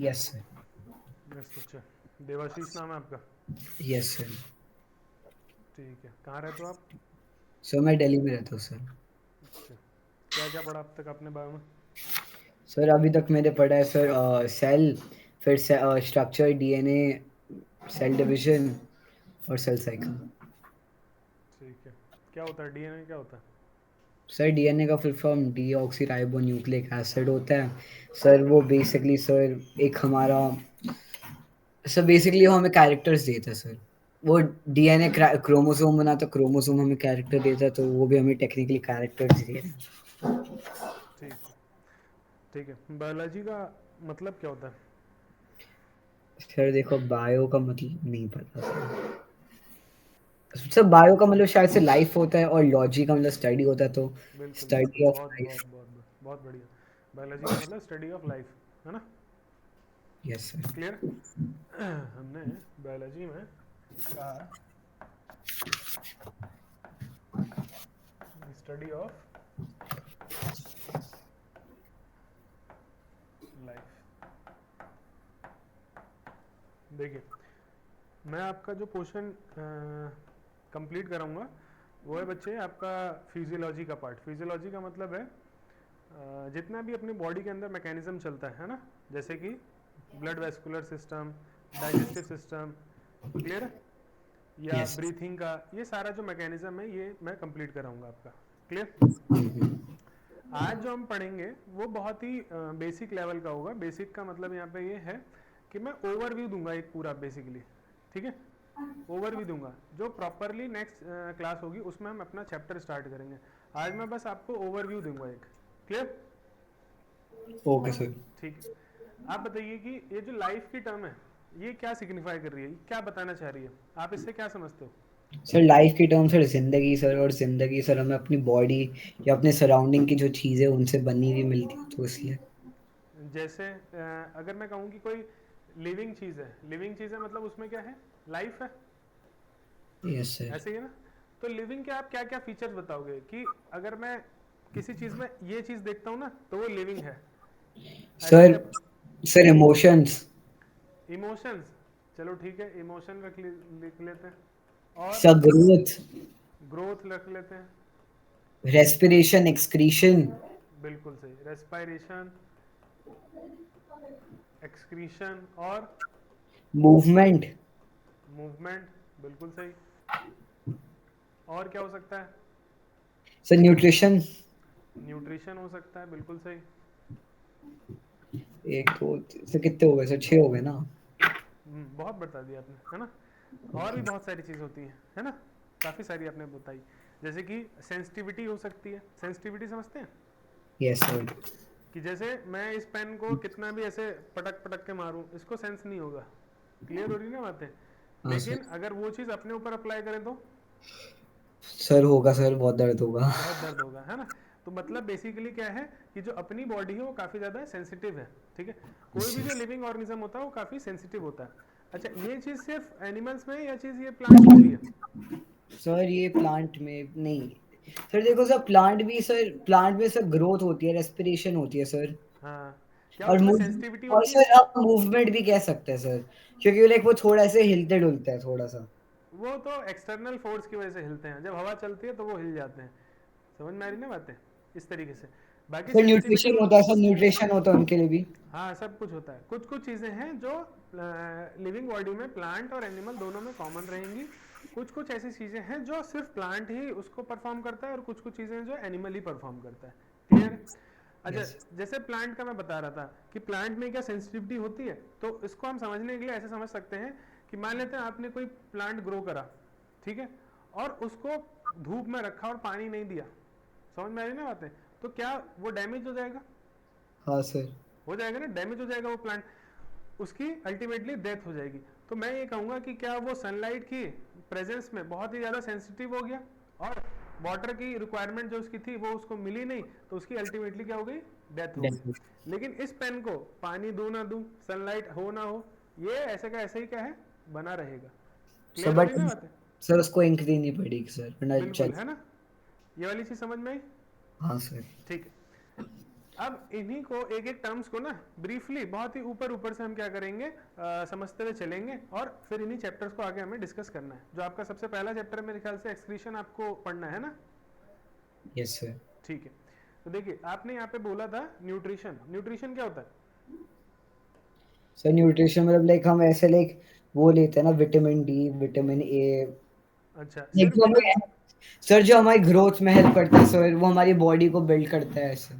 Yes sir. Yes, अच्छा। देवाशीष नाम है आपका? Yes sir. ठीक है, कहाँ रहते हो आप? सर मैं दिल्ली में रहता हूँ सर। अच्छा, क्या क्या पढ़ा अब तक आपने बायो में? सर अभी तक मैंने पढ़ा है सर सेल, फिर स्ट्रक्चर, डीएनए, सेल डिवीजन और सेल साइकिल। ठीक है, क्या होता है डीएनए, क्या होता है? सर डीएनए का full form deoxy nucleic acid होता है सर। वो बेसिकली सर एक हमारा, सर बेसिकली वो हमें कैरेक्टर्स देता है सर। वो डीएनए क्रोमोसोम बनाता, क्रोमोसोम हमें कैरेक्टर देता है, तो वो भी हमें टेक्निकली कैरेक्टर्स दे रहे हैं। ठीक है, ठीक है। बायोलॉजी का मतलब क्या होता है? सर देखो बायो का मतलब नहीं पता सर। सर बायो का मतलब शायद से लाइफ होता है, और लॉजी का मतलब स्टडी होता है, तो बिल्कुल बिल्कुल, स्टडी ऑफ बहुत लाइफ। बहुत बहुत बहुत बहुत बढ़िया। बायोलॉजी का मतलब स्टडी ऑफ लाइफ, है ना? Yes sir. क्लियर। हमने बायोलॉजी में कहा स्टडी ऑफ लाइफ। देखिए, मैं आपका जो पोर्शन कंप्लीट कराऊंगा वो है बच्चे आपका फिजियोलॉजी का पार्ट। फिजियोलॉजी का मतलब है जितना भी अपनी बॉडी के अंदर मैकेनिज्म चलता है ना, जैसे कि blood vascular system, digestive system, clear है? या यस। ब्रीथिंग का, ये सारा जो मैकेनिज्म है ये मैं कंप्लीट कराऊंगा आपका। क्लियर। आज जो हम पढ़ेंगे वो बहुत ही बेसिक लेवल का होगा। बेसिक का मतलब यहाँ पे ये है कि मैं ओवरव्यू दूंगा एक पूरा बेसिकली, ठीक है? ओवरव्यू दूंगा, जो प्रॉपरली नेक्स्ट क्लास होगी उसमें हम अपना चैप्टर स्टार्ट करेंगे। आज मैं बस आपको ओवरव्यू दूंगा एक। क्लियर। Okay sir. ठीक है, आप बताइए कि ये जो लाइफ की टर्म है ये क्या सिग्निफाई कर रही है, क्या बताना चाह रही है, आप इससे क्या समझते हो? सर लाइफ की टर्म सर जिंदगी सर, और जिंदगी सर हमें अपनी बॉडी या अपने सराउंडिंग की जो चीज़ें उनसे बनी हुई मिलती है, तो इसलिए। जैसे अगर मैं कहूँ कि कोई लिविंग चीज़ है, लिविंग चीज़ है मतलब उसमें क्या है? लाइफ है। Yes sir. ऐसे ही है ना? तो लिविंग के आप क्या क्या फीचर्स बताओगे कि अगर मैं किसी चीज़ में ये चीज़ देखता हूँ ना तो वो लिविंग है? ऐसा सर क्या? Sir emotions. इमोशंस, चलो ठीक है, इमोशन लिख लेते हैं। और सर ग्रोथ। ग्रोथ रख लेते हैं। Respiration, excretion. बिल्कुल सही, रेस्पायरेशन, एक्सक्रीशन और मूवमेंट। मूवमेंट, बिल्कुल सही। और क्या हो सकता है? Sir nutrition. न्यूट्रिशन हो सकता है, बिल्कुल सही। एक दो, सर कितने हो गए सर? 6 हो गए ना? बहुत बता दिया आपने, है ना? और भी बहुत सारी चीज़ होती है ना? काफ़ी सारी आपने बताई। जैसे कि सेंसिटिविटी हो सकती है। सेंसिटिविटी समझते हैं? Yes sir. कि जैसे मैं इस पेन को कितना भी ऐसे पटक पटक के मारूं इसको सेंस नहीं होगा। क्लियर हो रही ना बातें? हाँ सर। लेकिन अगर वो चीज़ अपने ऊपर अप्लाई करें तो सर होगा सर, बहुत दर्द होगा। बहुत दर्द होगा, है ना? तो मतलब बेसिकली क्या है कि जो अपनी बॉडी है वो काफ़ी ज़्यादा सेंसिटिव है, ठीक है? कोई भी जो लिविंग ऑर्गेनिज्म होता है वो काफ़ी सेंसिटिव होता है। अच्छा, ये चीज़ सिर्फ एनिमल्स में है या चीज़ ये प्लांट्स में भी है? सर ये प्लांट में नहीं। सर देखो सर, प्लांट भी सर, प्लांट में सर ग्रोथ होती है, रेस्पिरेशन होती है सर। हाँ, क्या और उसमें मूव, सेंसिटिविटी और होती है? सर आप मूवमेंट भी कह सकते हैं सर, क्योंकि लाइक वो थोड़ा ऐसे हिलते डुलते हैं थोड़ा सा। वो तो एक्सटर्नल फोर्स की वजह से हिलते हैं, जब हवा चलती है तो वो हिल जाते हैं। समझ में आ रही ना बातें? इस तरीके से। बाकी सर सेंसिटिविटी न्यूट्रिशन हो, होता है सर, न्यूट्रिशन होता है उनके लिए भी। हाँ सब कुछ होता है। कुछ कुछ चीज़ें हैं जो लिविंग बॉडी में प्लांट और एनिमल दोनों में कॉमन रहेंगी। कुछ कुछ ऐसी चीज़ें हैं जो सिर्फ प्लांट ही उसको परफॉर्म करता है और कुछ कुछ चीज़ें जो एनिमल ही परफॉर्म करता है। क्लियर? अच्छा, यस। जैसे प्लांट का मैं बता रहा था कि प्लांट में क्या सेंसिटिविटी होती है, तो इसको हम समझने के लिए ऐसे समझ सकते हैं कि मान लेते हैं आपने कोई प्लांट ग्रो करा, ठीक है, और उसको धूप में रखा और पानी नहीं दिया। समझ में आ रही ना बातें? तो क्या वो डैमेज हो जाएगा? हाँ सर। हो जाएगा ना, डैमेज हो जाएगा वो प्लांट, उसकी अल्टीमेटली डेथ हो जाएगी। तो मैं ये कहूँगा कि क्या वो सनलाइट की प्रेजेंस में बहुत ही ज़्यादा सेंसिटिव हो गया और वाटर की रिक्वायरमेंट जो उसकी थी वो उसको मिली नहीं, तो उसकी अल्टीमेटली क्या हो गई? डेथ हो गई। डेफिनेटली। लेकिन इस पेन को पानी दूँ ना दूँ, सनलाइट हो ना हो, ये ऐसे का ऐसे ही क्या है, बना रहेगा। सर क्लियर हो बट रही ना बातें? सर उसको इंक देनी पड़ेगी सर, वरना चल। बिल्कुल, है ना? ये वाली चीज़ समझ में आई? हाँ सर। ठीक है। अब इन्हीं को एक एक टर्म्स को ना ब्रीफली बहुत ही ऊपर ऊपर से हम क्या करेंगे, समझते हुए चलेंगे, और फिर इन्हीं चैप्टर्स को आगे हमें डिस्कस करना है। जो आपका सबसे पहला चैप्टर मेरे ख्याल से एक्सक्रीशन आपको पढ़ना है ना। Yes sir. ठीक है, तो देखिए आपने यहाँ पे बोला था न्यूट्रिशन। न्यूट्रिशन क्या होता है? सर न्यूट्रिशन मतलब लाइक हम ऐसे लाइक वो लेते हैं ना, विटामिन डी, विटामिन ए, अच्छा, लाइक सिर्फ जो विटामिन, हमें सर जो हमारी ग्रोथ में हेल्प करता है सर, वो हमारी बॉडी को बिल्ड करता है ऐसे।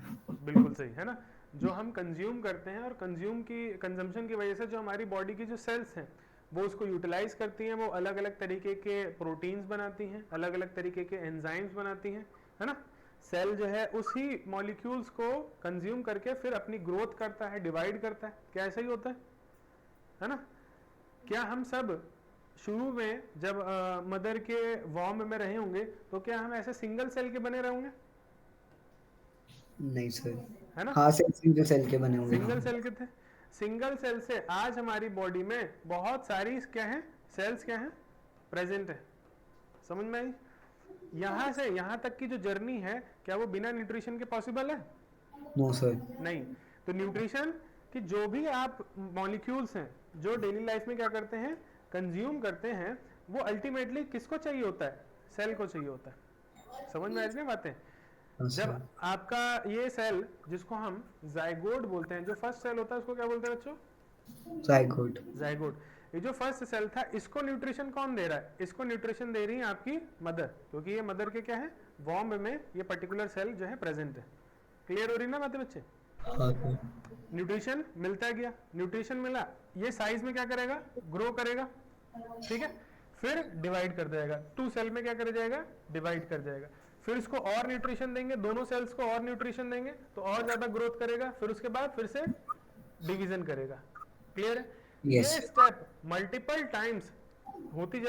बिल्कुल सही है ना। जो हम कंज्यूम करते हैं और कंज्यूम की कंजम्पशन की वजह से जो हमारी बॉडी की जो सेल्स हैं वो उसको यूटिलाइज करती हैं, वो अलग अलग तरीके के प्रोटीन्स बनाती हैं, अलग अलग तरीके के एंजाइम्स बनाती हैं, है ना। सेल जो है उसी मॉलिक्यूल्स को कंज्यूम करके फिर अपनी ग्रोथ करता है, डिवाइड करता है। क्या ऐसा ही होता है ना? क्या हम सब शुरू में जब मदर के वॉर्म में रहे होंगे तो क्या हम ऐसे सिंगल सेल के बने रहेंगे? नहीं सर। है ना, हाँ सर, सिंगल सेल के बने होंगे हाँ। सिंगल सेल के थे। सिंगल सेल से आज हमारी बॉडी में बहुत सारी क्या है, सेल्स क्या है, प्रेजेंट है। समझ में आई? यहां से यहां तक की जो जर्नी है, क्या वो बिना न्यूट्रिशन के पॉसिबल है? No sir. नहीं। तो न्यूट्रिशन की जो भी आप मॉलिक्यूल्स हैं जो डेली लाइफ में क्या करते हैं, कंज्यूम करते हैं, वो अल्टीमेटली किसको चाहिए होता है? सेल को चाहिए होता है। समझ में आ रही है बातें? हाँ जब सर। आपका ये सेल जिसको हम जाइगोट बोलते हैं, जो फर्स्ट सेल होता है उसको क्या बोलते हैं बच्चों? जायगोट। जाइगोट। ये जो फर्स्ट सेल था इसको न्यूट्रिशन कौन दे रहा है? इसको न्यूट्रिशन दे रही है आपकी मदर, क्योंकि ये मदर के क्या है, वॉम्ब में ये पर्टिकुलर सेल जो है प्रेजेंट है। क्लियर हो रही ना बातें बच्चे? हाँ सर। न्यूट्रिशन मिलता गया, न्यूट्रिशन मिला, ये साइज में क्या करेगा, ग्रो करेगा, ठीक है। फिर डिवाइड कर देगा, टू सेल में क्या कर जाएगा, डिवाइड कर जाएगा। फिर इसको और न्यूट्रिशन देंगे, दोनों सेल्स को और न्यूट्रिशन देंगे तो और ज्यादा ग्रोथ करेगा, फिर उसके बाद फिर से डिवीजन करेगा। क्लियर है? यस। ये स्टेप मल्टीपल टाइम्स होती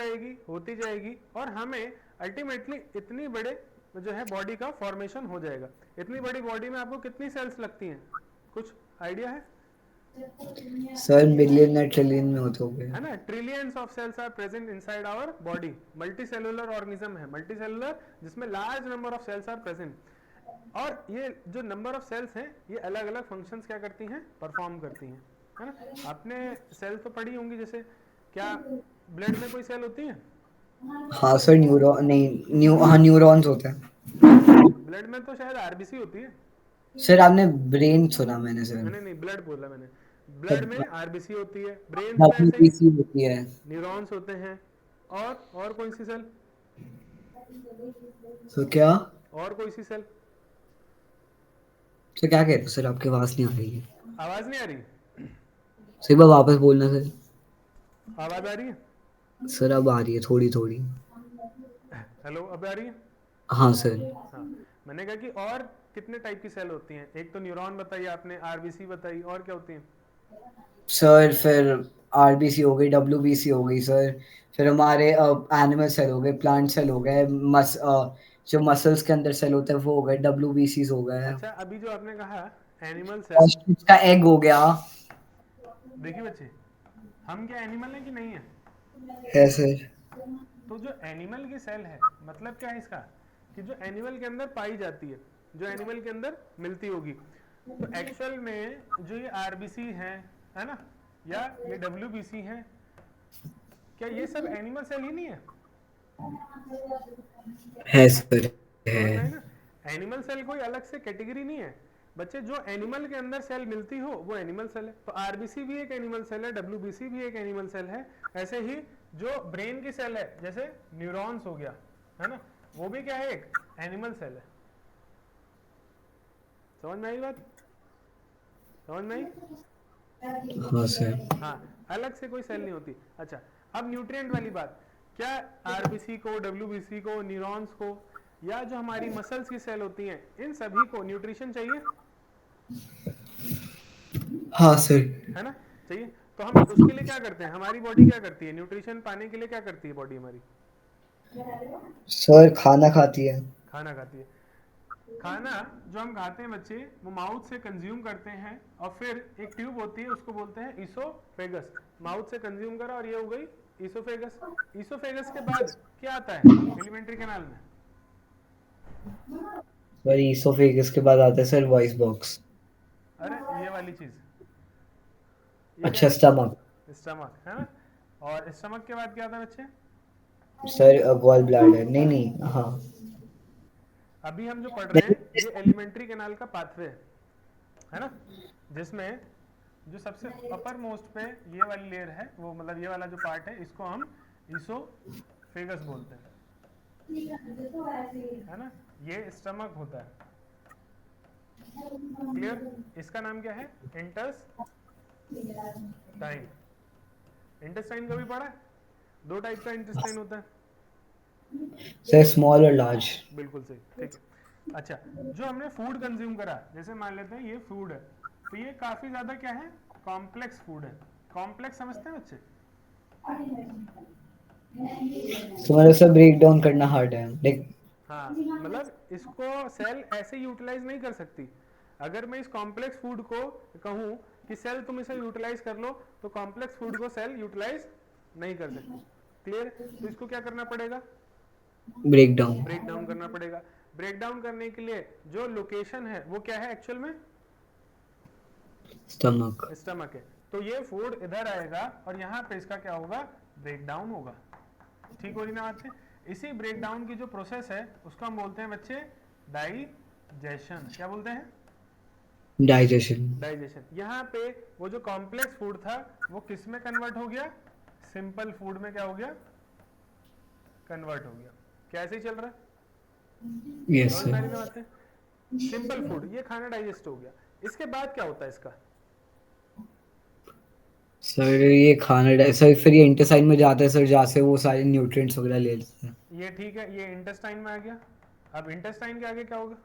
जाएगी और हमें अल्टीमेटली इतनी बड़े जो है बॉडी का फॉर्मेशन हो जाएगा। इतनी बड़ी बॉडी में आपको कितनी सेल्स लगती हैं, कुछ आइडिया है? सर मिलियन या ट्रिलियन में होते होंगे। है ना, trillions of cells are present inside our body. Multi cellular organism है, मल्टी सेलुलर जिसमें large number of cells are present. और ये जो नंबर ऑफ सेल्स हैं ये अलग अलग फंक्शंस क्या करती हैं, परफॉर्म करती हैं, है ना। आपने सेल तो पढ़ी होंगी, जैसे क्या ब्लड में कोई सेल होती है? हाँ सर, न्यूरॉन नहीं, हाँ न्यूरॉन्स होते हैं। ब्लड में तो शायद आरबीसी होती है। सर आपने ब्रेन सुना मैंने सर। मैंने नहीं, ब्लड बोला मैंने। सर ब्लड में आरबीसी होती है, ब्रेन में ऐसे ही डब्ल्यूबीसी होती है। न्यूरॉन्स होते हैं। और कौन सी सेल? तो क्या? और कोई सी सेल? सर क्या कहते हैं सर, आपकी आवाज नहीं आ रही है। आवाज नहीं आ रही? सर एक बार वापस बोलना सर। आवाज आ रही है? सर अब आ रही है थोड़ी थोड़ी। हेलो, अब आ रही है? हाँ सर। हाँ, मैंने कहा कि और कितने टाइप की सेल होती हैं? एक तो न्यूरॉन बताई आपने, आरबीसी बताई, और क्या होती हैं? सर फिर आरबीसी हो गई, डब्ल्यूबीसी हो गई सर। फिर हमारे एनिमल सेल हो गए, प्लांट सेल हो गए, जो मसल्स के अंदर सेल होते हैं वो हो गए, डब्ल्यूबीसी हो गए। अच्छा, अभी जो आपने कहा एनिमल सेल, ऑस्ट्रिच का एग हो गया। देखिए बच्चे, हम क्या एनिमल है कि नहीं है? है सर। तो जो एनिमल की सेल है, मतलब क्या है इसका, कि जो एनिमल के अंदर पाई जाती है, जो एनिमल के अंदर मिलती होगी। तो एक्चुअल में जो ये आरबीसी है ना, या ये डब्ल्यूबीसी है, क्या ये सब एनिमल सेल ही नहीं है? है सर। है। समझ में आई ना? एनिमल सेल कोई अलग से कैटेगरी नहीं है बच्चे। जो एनिमल के अंदर सेल मिलती हो वो एनिमल सेल है। तो आरबीसी भी एक एनिमल सेल है, डब्ल्यूबीसी भी एक एनिमल सेल है। ऐसे ही जो ब्रेन की सेल है, जैसे न्यूरॉन्स हो गया, है ना, वो भी क्या है, एक एनिमल सेल है। समझ में आई बात? समझ में आई? हाँ सर। हाँ, अलग से कोई सेल नहीं होती। अच्छा, अब न्यूट्रिएंट वाली बात, क्या आरबीसी को, डब्ल्यूबीसी को, न्यूरॉन्स को, या जो हमारी मसल्स की सेल होती हैं, इन सभी को न्यूट्रिशन चाहिए? हाँ सर। है ना, चाहिए। तो हम उसके लिए क्या करते हैं, हमारी बॉडी क्या करती है, न्यूट्रिशन पाने के लिए क्या करती है बॉडी हमारी? सर खाना खाती है। खाना खाती है। खाना जो हम खाते हैं बच्चे, वो माउथ से कंज्यूम करते हैं, और फिर एक ट्यूब होती है उसको बोलते हैं ईसोफेगस। माउथ से कंज्यूम करा और ये हो गई ईसोफेगस। ईसोफेगस के बाद क्या आता है एलिमेंट्री कैनाल में? सर ईसोफेगस के बाद आता है सर वॉइस बॉक्स। ये वाली चीज, ये क्या अच्छा, है? स्टमक। स्टमक, है ना? और स्टमक के बाद क्या आता है बच्चे? सर गॉल ब्लैडर, नहीं नहीं, हाँ। अभी हम जो पढ़ रहे हैं नहीं, ये एलिमेंट्री कैनाल का पाथवे है ना, जिसमें जो सबसे अपर मोस्ट पे ये वाली लेयर है, वो मतलब ये वाला जो पार्ट है, इसको हम इसोफेगस बोलते है ना। ये स्टमक होता है, क्लियर? इसका नाम क्या है? इंटेस्टाइन। इंटेस्टाइन कभी पढ़ा है? दो टाइप का इंटेस्टाइन होता है। सर स्मॉल और लार्ज। बिल्कुल सही, ठीक है। अच्छा, जो हमने फूड कंज्यूम करा, जैसे मान लेते हैं ये फूड है, तो ये काफी ज्यादा क्या है? कॉम्प्लेक्स फूड है। कॉम्प्लेक्स समझते हैं बच्चे? तो मतलब सर ब्रेक डाउन करना हार्ड है, लाइक। हाँ, मतलब इसको सेल ऐसे यूटिलाइज नहीं कर सकती। अगर मैं इस कॉम्प्लेक्स फूड को कहूँ कि सेल तुम इसे यूटिलाइज कर लो, तो कॉम्प्लेक्स फूड को सेल यूटिलाइज नहीं कर सकती, क्लियर? तो इसको क्या करना पड़ेगा? Break down. ब्रेक डाउन करना पड़ेगा। ब्रेक डाउन करने के लिए जो लोकेशन है वो क्या है एक्चुअल में? स्टमक। स्टमक है। तो ये फूड इधर आएगा और यहाँ पे इसका क्या होगा? ब्रेक डाउन होगा। ठीक हो रही ना बात है? इसी ब्रेक डाउन की जो प्रोसेस है उसको हम बोलते हैं बच्चे डाइजेशन। क्या बोलते हैं? डाइजेशन। डाइजेशन। यहाँ पे वो जो कॉम्प्लेक्स फूड था वो किस में कन्वर्ट हो गया? सिंपल फूड में क्या हो गया? कन्वर्ट हो गया। क्या ऐसे ही चल रहा है? यस समझ में आ रही ना सर। बातें? सिंपल फूड, ये खाना डाइजेस्ट हो गया। इसके बाद क्या होता है इसका? सर ये खाना सर फिर ये इंटेस्टाइन में जाता है सर, जहाँ से वो सारे न्यूट्रिएंट्स वगैरह ले लेते हैं। ये ठीक है, ये इंटेस्टाइन में आ गया। अब इंटेस्टाइन के आगे क्या होगा?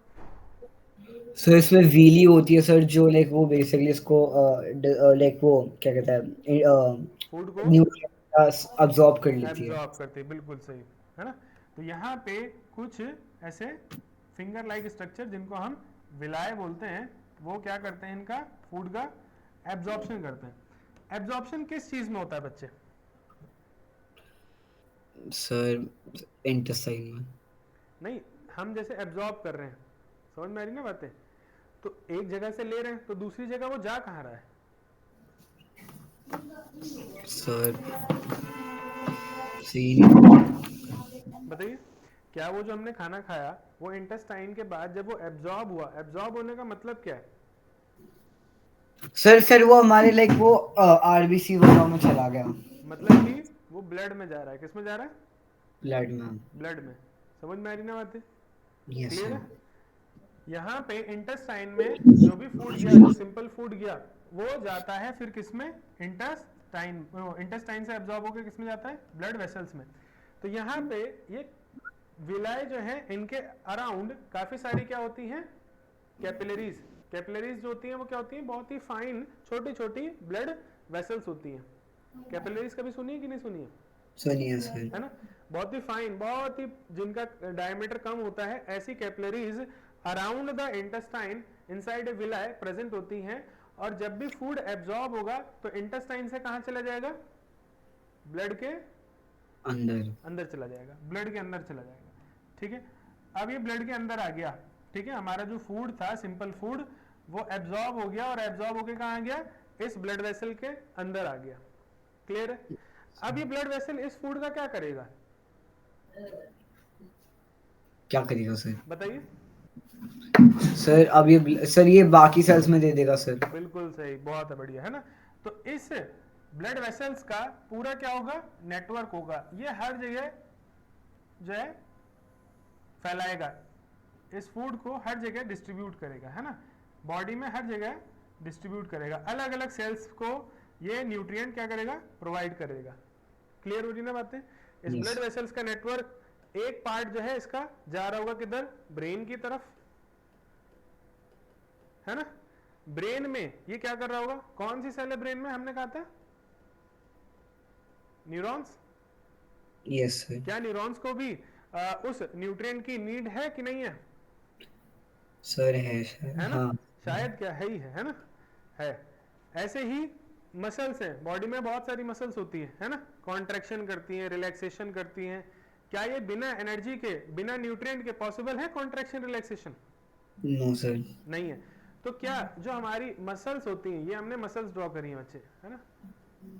सर इसमें व्हीली होती है सर, जो लाइक वो बेसिकली इसको लाइक वो क्या कहता है, फूड को न्यूट्रिएंट्स अब्सॉर्ब कर लेती है। एब्जॉर्ब करते, बिल्कुल सही, है ना। तो यहाँ पे कुछ ऐसे फिंगर लाइक स्ट्रक्चर जिनको हम विलाय बोलते हैं, वो क्या करते हैं? इनका फूड का एब्जॉर्प्शन करते हैं। एब्जॉर्प्शन किस चीज में होता है बच्चे? सर इंटेस्टाइन में। नहीं, हम जैसे एब्जॉर्ब कर रहे हैं, समझ में आ रही ना बातें? तो एक जगह से ले रहे हैं तो दूसरी जगह वो जा कहाँ रहा है? सर सी। बताइए। क्या वो जो हमने खाना खाया वो इंटेस्टाइन के बाद जब वो एब्जॉर्ब हुआ, एब्जॉर्ब होने का मतलब क्या है? सर वो हमारे लाइक वो आरबीसी वगैरह में चला गया। मतलब कि वो ब्लड में जा रहा है। किस में जा रहा है? ब्लड में। ब्लड में। समझ में आ रही ना बातें? Yes clear sir. है? यहाँ पे इंटेस्टाइन में जो भी फूड गया, जो सिंपल फूड गया, वो जाता है फिर किसमें? इंटेस्टाइन। इंटेस्टाइन से एब्जॉर्ब होकर किसमें जाता है? ब्लड वेसल्स में। तो यहाँ पे ये विलाय जो है, इनके अराउंड काफी सारी क्या होती हैं? कैपिलरीज। कैपिलरीज जो होती हैं वो क्या होती हैं? बहुत ही फाइन छोटी छोटी ब्लड वेसल्स होती हैं। कैपिलरीज कभी सुनी है कि नहीं सुनी है? सुनिए सर। है ना? बहुत ही फाइन, बहुत ही जिनका डायमीटर कम होता है, ऐसी capillaries around the intestine inside a विलाय present होती हैं। और जब भी फूड एब्जॉर्ब होगा तो इंटेस्टाइन से कहां चला जाएगा? ब्लड के अंदर। अंदर चला जाएगा, ब्लड के अंदर चला जाएगा। ठीक है? अब ये ब्लड के अंदर आ गया, ठीक है? हमारा जो फूड था सिंपल फूड, वो एब्जॉर्ब हो गया, और एब्जॉर्ब होके कहां आ गया? इस ब्लड वेसल के अंदर आ गया। क्लियर है? अब ये ब्लड वेसल इस फूड का क्या करेगा? क्या करेगा सर? बताइए। सर अब ये सर ये बाकी सेल्स में दे देगा सर। बिल्कुल सही, बहुत बढ़िया, है ना। तो इस ब्लड वेसल्स का पूरा क्या होगा? नेटवर्क होगा। ये हर जगह जो है फैलाएगा, इस फूड को हर जगह डिस्ट्रीब्यूट करेगा, है ना। बॉडी में हर जगह डिस्ट्रीब्यूट करेगा, अलग अलग सेल्स को ये न्यूट्रिएंट क्या करेगा? प्रोवाइड करेगा। क्लियर हो रही ना बातें? इस यस। ब्लड वेसल्स का नेटवर्क, एक पार्ट जो है इसका जा रहा होगा किधर? ब्रेन की तरफ, है ना। ब्रेन में ये क्या कर रहा होगा? कौन सी सेल है ब्रेन में? हमने कहा था न्यूरॉन्स। Yes sir. क्या न्यूरॉन्स को भी उस न्यूट्रिएंट की नीड है कि नहीं है? सर है सर, है ना? हाँ। शायद क्या है ना? है। ऐसे ही मसल्स हैं, बॉडी में बहुत सारी मसल्स होती है ना। कॉन्ट्रैक्शन करती हैं, रिलैक्सेशन करती हैं। क्या ये बिना एनर्जी के, बिना न्यूट्रिएंट के पॉसिबल है कॉन्ट्रैक्शन रिलैक्सेशन? No sir. नहीं है। तो क्या जो हमारी मसल्स होती हैं, ये हमने मसल्स ड्रॉ करी हैं बच्चे, है ना,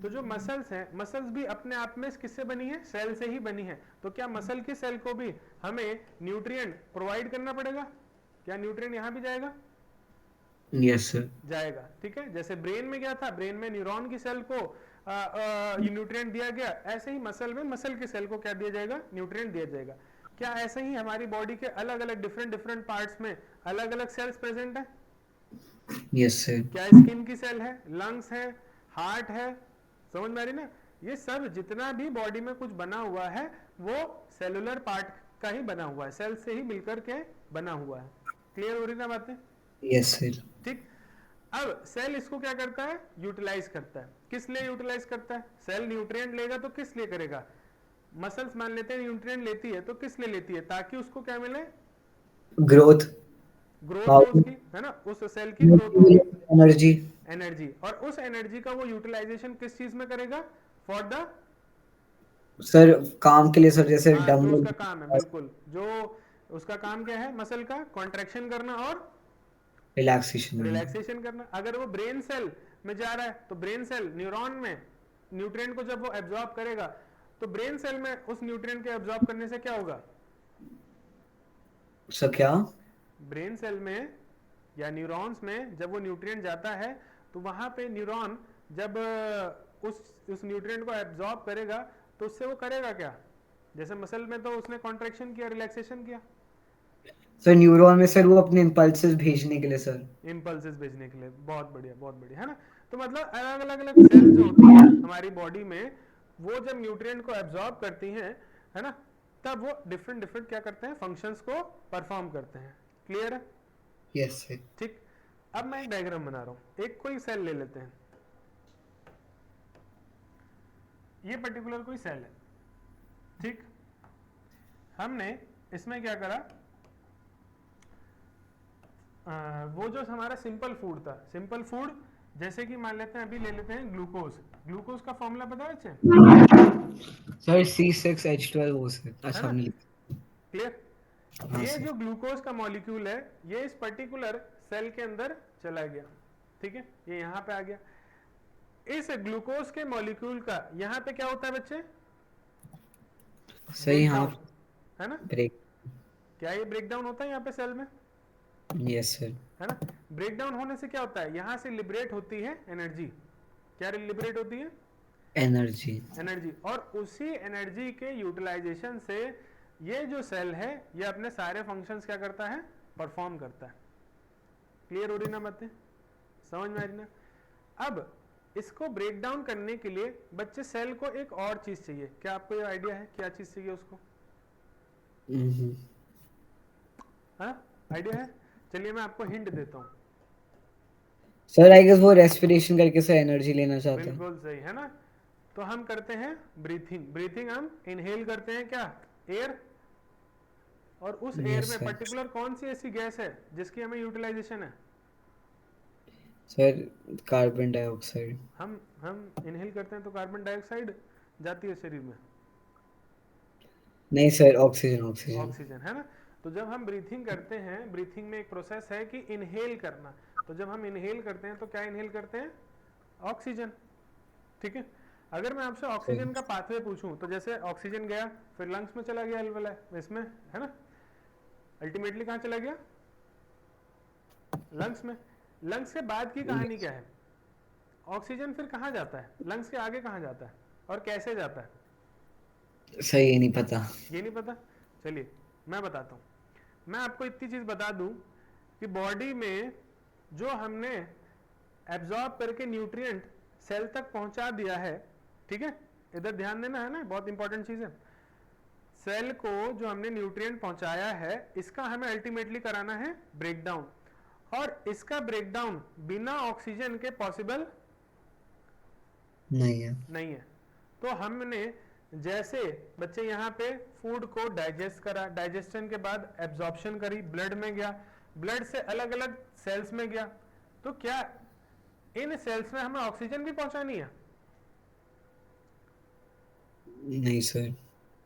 तो जो मसल्स हैं, मसल्स भी अपने आप में किससे बनी है, सेल से ही बनी है। तो क्या मसल की सेल को भी हमें न्यूट्रिएंट प्रोवाइड करना पड़ेगा? क्या न्यूट्रिएंट यहां भी जाएगा? Yes sir. जाएगा, ठीक है। जैसे ब्रेन में क्या था, ब्रेन में न्यूरॉन की सेल को न्यूट्रिएंट दिया गया, ऐसे ही मसल में मसल की सेल को क्या दिया जाएगा, न्यूट्रिएंट दिया जाएगा। क्या ऐसे ही हमारी बॉडी के अलग अलग डिफरेंट डिफरेंट पार्ट्स में अलग अलग सेल्स प्रेजेंट है? Yes sir. क्या स्किन की सेल है, लंग्स है, हार्ट है, समझ में आ रही ना? ये सब जितना भी बॉडी में कुछ बना हुआ है वो सेलुलर पार्ट का ही बना हुआ है, सेल से ही मिलकर के बना हुआ है। क्लियर हो रही ना बातें? Yes sir. ठीक। अब सेल इसको क्या करता है, यूटिलाइज करता है। किस लिए यूटिलाइज करता है? सेल न्यूट्रिएंट लेगा तो किस लिए करेगा? मसल्स मान लेते हैं न्यूट्रिएंट लेती है तो किस लिए लेती है, ताकि उसको क्या मिले, ग्रोथ। ग्रोथ हो उसकी, है ना, उस सेल की ग्रोथ होगी, एनर्जी। एनर्जी। और उस एनर्जी का वो यूटिलाइजेशन किस चीज में करेगा, फॉर द, सर काम के लिए सर, जैसे हाँ जो डंबल। उसका काम है, बिल्कुल, जो उसका काम क्या है, मसल का कॉन्ट्रेक्शन करना और रिलैक्सेशन में। रिलैक्सेशन करना। अगर वो ब्रेन सेल में जा रहा है तो ब्रेन सेल न्यूरॉन में न्यूट्रिएंट को जब वो एब्जॉर्ब करेगा तो ब्रेन सेल में उस न्यूट्रिएंट के एब्जॉर्ब करने से क्या होगा, सर क्या? ब्रेन सेल में या न्यूरॉन्स में जब वो न्यूट्रिएंट जाता है तो वहां पे न्यूरॉन जब उस न्यूट्रिएंट को एब्जॉर्ब करेगा तो उससे वो करेगा क्या, जैसे मसल में तो उसने कॉन्ट्रैक्शन किया, रिलैक्सेशन किया, सर न्यूरॉन में सर वो अपने इम्पल्सेस भेजने के लिए सर। इम्पल्सेस भेजने के लिए। बहुत बढ़िया, बहुत बढ़िया, है ना। तो मतलब अलग अलग अलग सेल जो होती हैं हमारी बॉडी में, वो जब न्यूट्रिएंट को एब्जॉर्ब करती हैं, है ना, तब वो डिफरेंट डिफरेंट क्या करते हैं, फंक्शंस को परफॉर्म करते हैं। क्लियर है? Yes sir. ठीक। अब मैं एक डायग्राम बना रहा हूं, एक कोई सेल ले लेते हैं, ये पर्टिकुलर कोई सेल है, ठीक। हमने इसमें क्या करा, वो जो हमारा सिंपल फूड था, सिंपल फूड जैसे कि मान लेते हैं, अभी ले लेते हैं ग्लूकोज। ग्लूकोज का फॉर्मूला पता है बच्चे? Sir C6H12O sir. है अच्छा ना, हमने लिखा। क्लियर। हाँ ये सर। जो ग्लूकोज का मॉलिक्यूल है ये इस पर्टिकुलर सेल के अंदर चला गया, ठीक है, ये यहां पे आ गया। इस ग्लूकोज के मॉलिक्यूल का यहां पे क्या होता है बच्चे, सही ब्रेक हाँ। डाउन, है ना। ब्रेक। क्या ये ब्रेक डाउन होता है यहाँ पे सेल में, यस सर। है ना। ब्रेक डाउन होने से क्या होता है, यहां से लिबरेट होती है एनर्जी। क्या लिबरेट होती है, एनर्जी। एनर्जी। और उसी एनर्जी के यूटिलाइजेशन से ये जो सेल है ये अपने सारे फंक्शंस क्या करता है, परफॉर्म करता है। क्लियर हो रही ना बातें, समझ में आ रही ना? अब इसको ब्रेक डाउन करने के लिए बच्चे सेल को एक और चीज चाहिए। क्या आपको ये आइडिया है क्या चीज चाहिए उसको, हाँ आइडिया है? चलिए मैं आपको हिंट देता हूं। सर आई गेस वो रेस्पिरेशन करके सर एनर्जी लेना चाहता है। बिल्कुल सही, है ना। तो हम करते हैं ब्रीथिंग, ब्रीथिंग हम इनहेल करते हैं क्या, एयर, और उस एयर यस में सर। पर्टिकुलर कौन सी ऐसी गैस है जिसकी हमें यूटिलाइजेशन है, सर कार्बन डाइऑक्साइड। हम इनहेल करते हैं तो कार्बन डाइऑक्साइड जाती है शरीर में, नहीं सर, ऑक्सीजन ऑक्सीजन। ऑक्सीजन, है ना। तो जब हम ब्रीथिंग करते हैं, ब्रीथिंग में एक प्रोसेस है कि इनहेल करना, तो जब हम इनहेल करते हैं तो क्या इनहेल करते हैं, ऑक्सीजन, ठीक है। अगर मैं आपसे सर। ऑक्सीजन का पाथवे पूछूं तो जैसे ऑक्सीजन गया फिर लंग्स में चला गया अलवला इसमें, है ना, अल्टीमेटली कहां चला गया, लंग्स में। लंग्स के बाद की कहानी क्या है, ऑक्सीजन फिर कहां जाता है, लंग्स के आगे कहां जाता है और कैसे जाता है, सही है, नहीं पता। ये नहीं पता। चलिए मैं बताता हूं। मैं आपको इतनी चीज बता दूं कि बॉडी में जो हमने एब्जॉर्ब करके न्यूट्रिएंट सेल तक पहुंचा दिया है, ठीक है, इधर ध्यान देना है ना, बहुत इंपॉर्टेंट चीज है। सेल को जो हमने न्यूट्रिएंट पहुंचाया है इसका हमें अल्टीमेटली कराना है ब्रेकडाउन, और इसका ब्रेकडाउन बिना ऑक्सीजन के पॉसिबल नहीं है। नहीं है। तो हमने जैसे बच्चे यहाँ पे फूड को डाइजेस्ट करा, डाइजेशन के बाद एब्जॉर्प्शन करी, ब्लड में गया, ब्लड से अलग अलग सेल्स में गया, तो क्या इन सेल्स में हमें ऑक्सीजन भी पहुंचानी है? नहीं सर।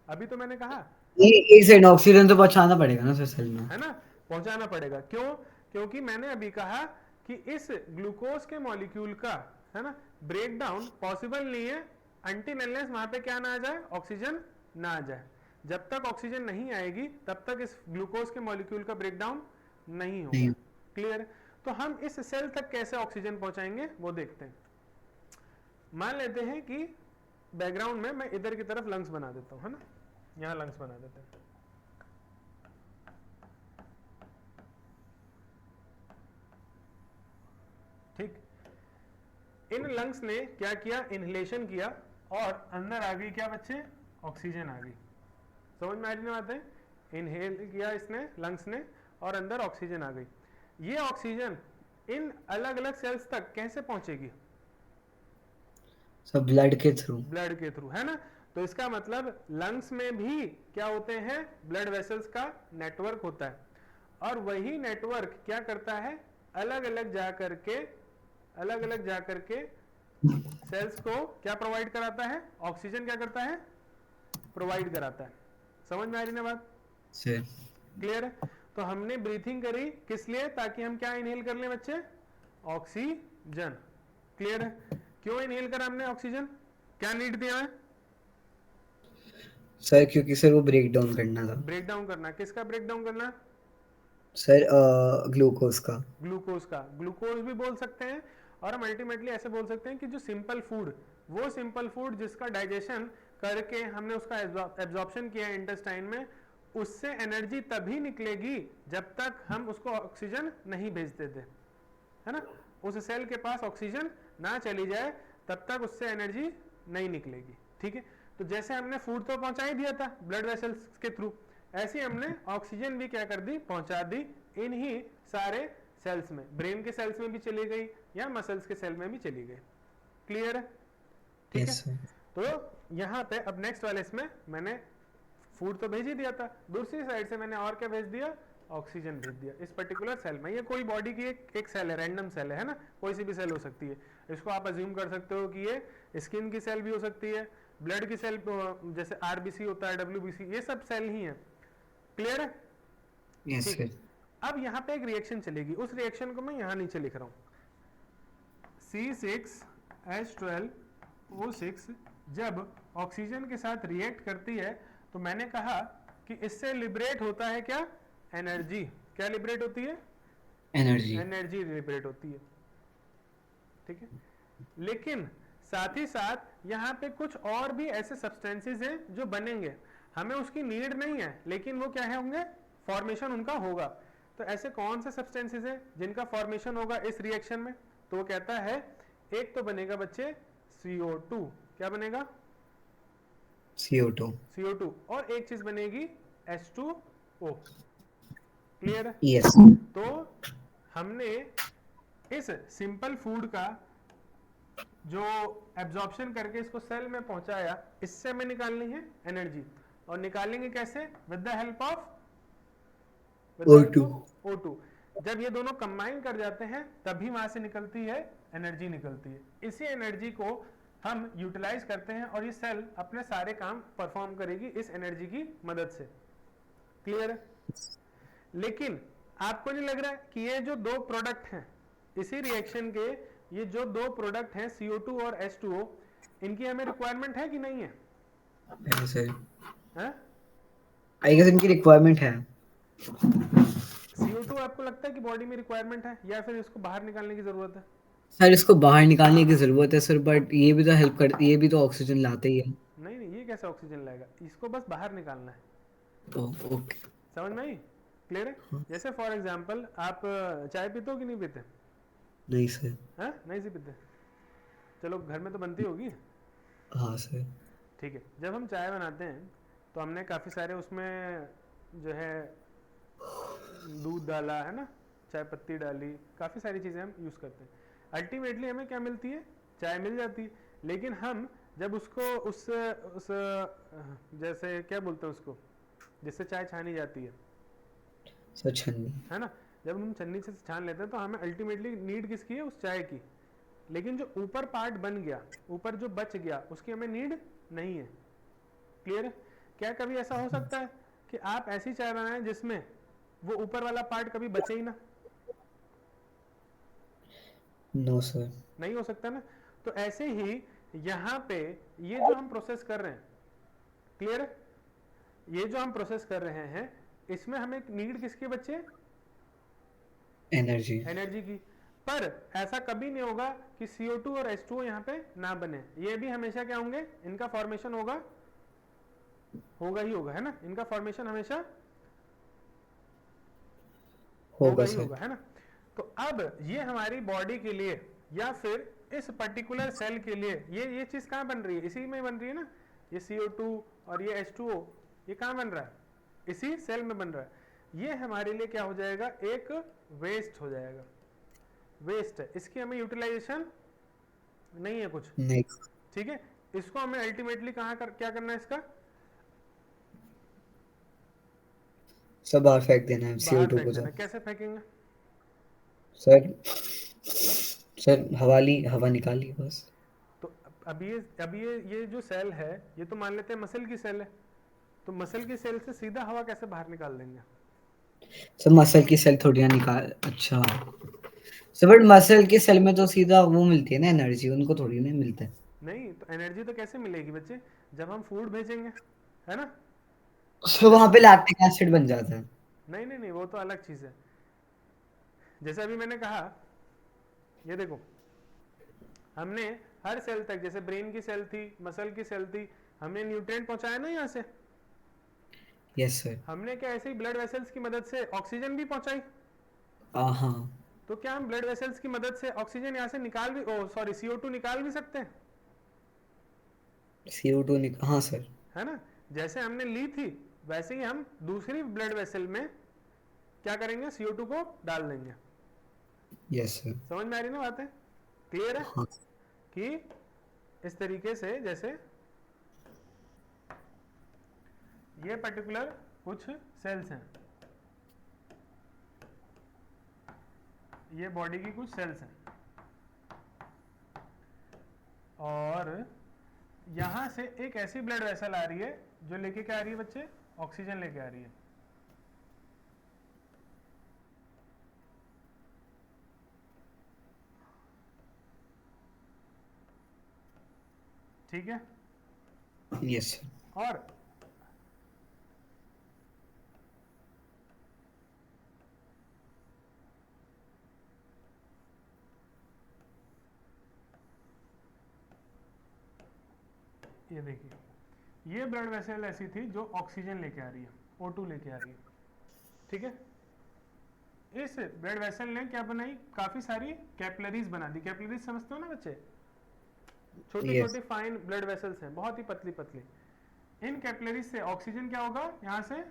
अभी तो मैंने कहा, एक सेकंड, ऑक्सीजन तो पहुंचाना पड़ेगा ना सर सेल में। है ना, पहुंचाना पड़ेगा। क्यों? क्योंकि मैंने अभी कहा कि इस ग्लूकोज के मॉलिक्यूल का, है ना, ब्रेक डाउन पॉसिबल नहीं है अनटिल अनलेस वहां पे क्या ना आ जाए, ऑक्सीजन ना आ जाए। जब तक ऑक्सीजन नहीं आएगी तब तक इस ग्लूकोज के मॉलिक्यूल का ब्रेक डाउन नहीं होगा। नहीं। क्लियर? तो हम इस सेल तक कैसे ऑक्सीजन पहुंचाएंगे वो देखते हैं। मान लेते हैं कि बैकग्राउंड में मैं इधर की तरफ लंग्स बना देता हूं, है ना, यहां लंग्स बना देते हैं। ठीक, इन लंग्स ने क्या किया, इनहेलेशन किया और अंदर आ गई क्या बच्चे, ऑक्सीजन आ गई। समझ में आ रही बात है? इनहेल किया इसने, लंग्स ने, और अंदर ऑक्सीजन आ गई। ये ऑक्सीजन इन अलग अलग सेल्स तक कैसे पहुंचेगी? सब ब्लड के थ्रू। ब्लड के थ्रू, है ना। तो इसका मतलब लंग्स में भी क्या होते हैं, ब्लड वेसल्स का नेटवर्क होता है, और वही नेटवर्क क्या करता है, अलग अलग जाकर के सेल्स को क्या प्रोवाइड कराता है, ऑक्सीजन क्या करता है, प्रोवाइड कराता है। समझ में आ रही ना बात? से क्लियर? तो हमने ब्रीथिंग करी किस लिए, ताकि हम क्या इनहेल कर लें बच्चे, ऑक्सीजन। क्लियर है? क्यों इनहेल करा हमने ऑक्सीजन, क्या नीड दिया है सर? क्योंकि सर वो ब्रेक डाउन करना था। ब्रेक डाउन करना। किसका ब्रेक डाउन करना? सर ग्लूकोज का। ग्लूकोज का। ग्लूकोज भी बोल सकते हैं, और हम अल्टीमेटली ऐसे बोल सकते हैं कि जो सिंपल फूड, वो सिंपल फूड जिसका डाइजेशन करके हमने उसका एब्जॉर्प्शन किया इंटेस्टाइन में, उससे एनर्जी तभी निकलेगी जब तक हम उसको ऑक्सीजन नहीं भेज देते, है ना। उस सेल के पास ऑक्सीजन ना चली जाए तब तक उससे एनर्जी नहीं निकलेगी। ठीक है, तो जैसे हमने फूड तो पहुंचा ही दिया था ब्लड वेसल्स के थ्रू, ऐसे हमने ऑक्सीजन भी क्या कर दी, पहुंचा दी इन ही सारे सेल्स में। ब्रेन के सेल्स में भी चली गई या मसल्स के सेल में भी चली गई। क्लियर है? ठीक है, यस सर। तो यहाँ पे अब नेक्स्ट वाले इसमें मैंने फूड तो भेज ही दिया था, दूसरी साइड से मैंने और क्या भेज दिया, ऑक्सीजन भेज दिया इस पर्टिकुलर सेल में। ये कोई बॉडी की एक सेल है, रैंडम सेल है ना, कोई सी भी सेल हो सकती है। इसको आप अज्यूम कर सकते हो कि ये स्किन की सेल भी हो सकती है, ब्लड की सेल जैसे आरबीसी होता है, डब्ल्यूबीसी, ये सब सेल ही है। क्लियर है? यस ठीक है, सर। अब यहाँ पे एक रिएक्शन चलेगी, उस रिएक्शन को मैं यहाँ नीचे लिख रहा हूँ। C6H12O6 जब ऑक्सीजन के साथ रिएक्ट करती है तो मैंने कहा कि इससे लिबरेट होता है क्या, एनर्जी। क्या लिबरेट होती है, एनर्जी। एनर्जी लिबरेट होती है। ठीक है, लेकिन साथ ही साथ यहाँ पे कुछ और भी ऐसे सब्सटेंसेस हैं जो बनेंगे, हमें उसकी नीड नहीं है, लेकिन वो क्या है, होंगे, फॉर्मेशन उनका होगा। तो ऐसे कौन से सब्सटेंसेस हैं जिनका फॉर्मेशन होगा इस रिएक्शन में? तो वो कहता है एक तो बनेगा बच्चे CO2। क्या बनेगा, CO2। CO2, और एक चीज बनेगी H2O। क्लियर है? यस। तो हमने इस सिंपल फूड का जो एब्जॉर्प्शन करके इसको सेल में पहुंचाया, इससे हमें निकालनी है एनर्जी, और निकालेंगे कैसे, with the help of O2। O2। जब ये दोनों कंबाइन कर जाते हैं तभी वहां से निकलती है एनर्जी, निकलती है। इसी एनर्जी को हम यूटिलाइज करते हैं और ये सेल अपने सारे काम परफॉर्म करेगी इस एनर्जी की मदद से। क्लियर है? लेकिन आपको नहीं लग रहा कि ये जो दो प्रोडक्ट हैं इसी रिएक्शन के, ये जो दो प्रोडक्ट हैं CO2 और H2O, इनकी हमें रिक्वायरमेंट है कि नहीं है? सर आई गेस इनकी रिक्वायरमेंट है। CO2 आपको लगता है कि बॉडी में रिक्वायरमेंट है, या फिर इसको बाहर निकालने की जरूरत है? सर इसको बाहर निकालने की जरूरत है सर, बट ये भी तो हेल्प करती, ये भी तो ऑक्सीजन लाते ही है। नहीं नहीं, ये कैसे ऑक्सीजन लाएगा, इसको बस बाहर निकालना है। ओके। समझ में आई? क्लियर है? जैसे फॉर एग्जांपल आप चाय पीते हो कि नहीं पीते? नहीं सर। हाँ, नहीं से पीते? चलो घर में तो बनती होगी। हाँ सर। ठीक है, जब हम चाय बनाते हैं तो हमने काफ़ी सारे उसमें जो है दूध डाला है ना, चाय पत्ती डाली, काफ़ी सारी चीज़ें हम यूज़ करते हैं। अल्टीमेटली हमें क्या मिलती है, चाय मिल जाती है। लेकिन हम जब उसको उस जैसे क्या बोलते हैं उसको, जिससे चाय छानी जाती सर छन्नी। है ना, जब हम छन्नी से छान लेते हैं तो हमें अल्टीमेटली नीड किसकी है, उस चाय की। लेकिन जो ऊपर पार्ट बन गया, ऊपर जो बच गया, उसकी हमें नीड नहीं है। क्लियर है? क्या कभी ऐसा हो सकता है कि आप ऐसी चाय बनाएं जिसमें वो ऊपर वाला पार्ट कभी बचे ही ना? No sir. नहीं हो सकता ना। तो ऐसे ही यहाँ पे ये जो हम प्रोसेस कर रहे हैं, क्लियर है, ये जो हम प्रोसेस कर रहे हैं इसमें हमें नीड किसके बच्चे, एनर्जी। एनर्जी की। पर ऐसा कभी नहीं होगा कि CO2 और H2O यहाँ पे ना बने, ये भी हमेशा क्या होंगे, इनका फॉर्मेशन होगा, होगा ही होगा, है ना, इनका फॉर्मेशन हमेशा होगा होगा ही सर। होगा, है ना। तो अब ये हमारी बॉडी के लिए या फिर इस पर्टिकुलर सेल के लिए ये चीज कहाँ बन रही है, इसी में बन रही है ना, ये CO2 और ये H2O, ये कहाँ बन रहा है, इसी सेल में बन रहा है। ये हमारे लिए क्या हो जाएगा, एक वेस्ट हो जाएगा, वेस्ट है, इसकी हमें यूटिलाइजेशन नहीं है कुछ, नहीं। ठीक है। इसको हमें अल्टीमेटली क्या करना है, इसका सब बाहर फेंक देना है बाहर CO2 फेंक को देना। तो। कैसे फेंकेंगे, सर, सर हवा निकाली बस। तो अब ये जो सेल है, ये तो मान लेते हैं मसल की सेल है, तो मसल की सेल से सीधा हवा कैसे बाहर निकाल देंगे, सर मसल की सेल थोड़ी ना निकाल, अच्छा सर बट मसल के सेल में तो सीधा वो मिलती है ना एनर्जी, उनको थोड़ी ना मिलता है। नहीं तो एनर्जी तो कैसे मिलेगी बच्चे, जब हम फूड भेजेंगे, है ना, सर जब वहां पे लैक्टिक एसिड बन जाता है। नहीं नहीं नहीं, वो तो अलग चीज है। जैसे अभी मैंने कहा, ये देखो, हमने हर सेल तक, जैसे ब्रेन की सेल थी, मसल की सेल थी, हमने न्यूट्रिएंट पहुंचाया ना यहाँ से, यस सर। हमने क्या ऐसे ही ब्लड वेसल्स की मदद से ऑक्सीजन भी पहुंचाई। हाँ। तो क्या हम ब्लड वेसल्स की मदद से ऑक्सीजन यहाँ से निकाल भी, ओ सॉरी, CO2 निकाल भी सकते हैं, CO2 हाँ सर। है ना। जैसे हमने ली थी वैसे ही हम दूसरी ब्लड वेसल में क्या करेंगे, CO2 को डाल देंगे। Yes sir. समझ में आ रही ना बातें, क्लियर है, हाँ। कि इस तरीके से जैसे ये पर्टिकुलर कुछ सेल्स हैं, ये बॉडी की कुछ सेल्स हैं, और यहां से एक ऐसी ब्लड वेसल आ रही है जो लेके क्या आ रही है बच्चे, ऑक्सीजन लेके आ रही है, ठीक है। Yes sir. और ये देखिए, ये ब्लड वेसल ऐसी थी जो ऑक्सीजन लेके आ रही है, O2 लेके आ रही है, ठीक है। इस ब्लड वेसल ने क्या बनाई, काफी सारी कैपिलरीज बना दी। कैपिलरीज समझते हो ना बच्चे, छोटी यस। छोटी फाइन ब्लड वेसल्स हैं, बहुत ही पतली पतली। इन कैपिलरीज से ऑक्सीजन क्या होगा, यहाँ से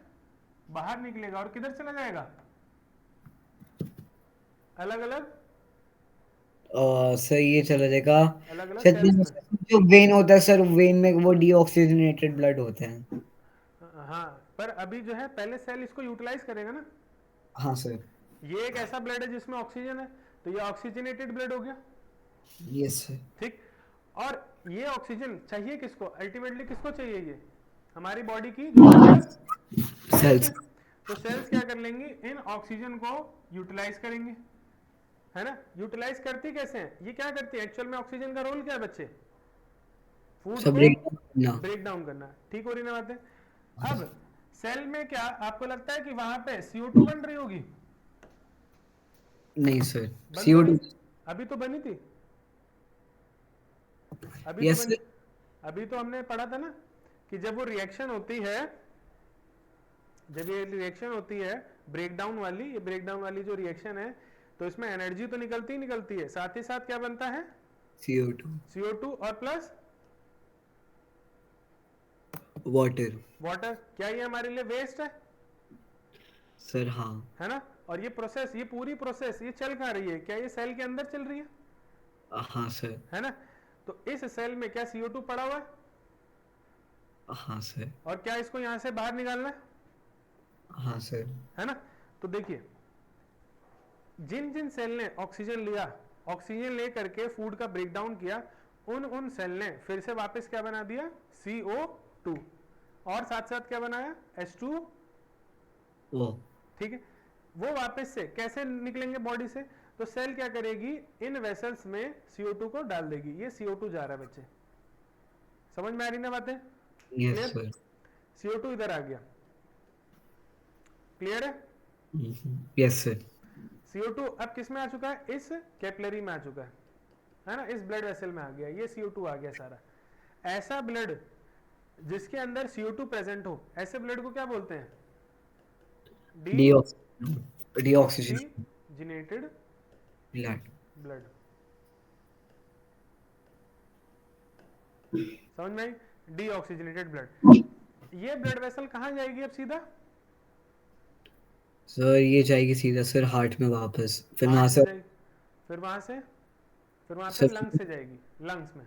बाहर निकलेगा और किधर चला जाएगा, अलग अलग सर ये चला जाएगा। अलग अलग सर सेल्स में। जो वेन होता है सर, वेन में वो डीऑक्सीजनेटेड ब्लड होता है। हाँ, पर अभी जो है पहले सेल इसको यूटिलाइज करेगा ना। हाँ सर। ये एक ऐसा ब्लड है जिसमें ऑक्सीजन है, तो ये ऑक्सीजनेटेड ब्लड हो गया, यस सर। ठीक। और ये ऑक्सीजन चाहिए किसको, अल्टीमेटली किसको चाहिए, ये हमारी बॉडी की जो अलग अलग सेल्स सेल्स। हैं। तो सेल्स क्या कर लेंगी, इन ऑक्सीजन को यूटिलाइज करेंगे, है ना। यूटिलाइज करती कैसे हैं, ये क्या करती है एक्चुअल में, ऑक्सीजन का रोल क्या है बच्चे, फूड सब को ब्रेक ना। ब्रेक डाउन करना, ठीक हो रही ना बातें। अब सेल में क्या आपको लगता है कि वहां पे CO2 बन रही होगी, नहीं सर। बन तो CO2। नहीं, अभी तो बनी थी, अभी तो यस बनी, सर। अभी तो हमने पढ़ा था ना कि जब वो रिएक्शन होती है, जब ये रिएक्शन होती है ब्रेकडाउन वाली, ये ब्रेकडाउन वाली जो रिएक्शन है, तो इसमें एनर्जी तो निकलती ही निकलती है, साथ ही साथ क्या बनता है, CO2। CO2 और प्लस वाटर। वाटर। क्या ये हमारे लिए वेस्ट सर हाँ। है ना। और ये प्रोसेस, ये पूरी प्रोसेस ये चल कहाँ रही है, क्या ये सेल के अंदर चल रही हाँ सर। है ना। तो इस सेल में क्या CO2 पड़ा हुआ है, हाँ सर। और क्या इसको यहां से बाहर निकालना हाँ सर। है ना। तो देखिए, जिन जिन सेल ने ऑक्सीजन लिया, ऑक्सीजन ले करके फूड का ब्रेकडाउन किया, उन उन सेल ने फिर से वापस क्या बना दिया, CO2, और साथ साथ क्या बनाया, H2, ओ। ठीक है। वो वापस से कैसे निकलेंगे बॉडी से, तो सेल क्या करेगी, इन वेसल्स में CO2 को डाल देगी। ये CO2 जा रहा है बच्चे, समझ में आ रही ना बातें? Yes clear? सर। CO2 इधर आ गया, क्लियर है? Yes sir. CO2 अब किस में आ चुका है, इस कैपिलरी में आ चुका है ना, इस ब्लड वेसल में आ गया, ये CO2 आ गया सारा। ऐसा ब्लड जिसके अंदर CO2 प्रेजेंट हो, ऐसे ब्लड को क्या बोलते हैं? De deoxygen oxygenated blood. Blood. समझ में आई? Deoxygenated blood. ये ब्लड वेसल कहां जाएगी अब सीधा? सर ये जाएगी सीधा सर हार्ट में वापस, फिर वहां हार्ट में से। जाएगी, फिर वहां से, फिर वहां पे सर लंग्स से जाएगी, लंग्स में,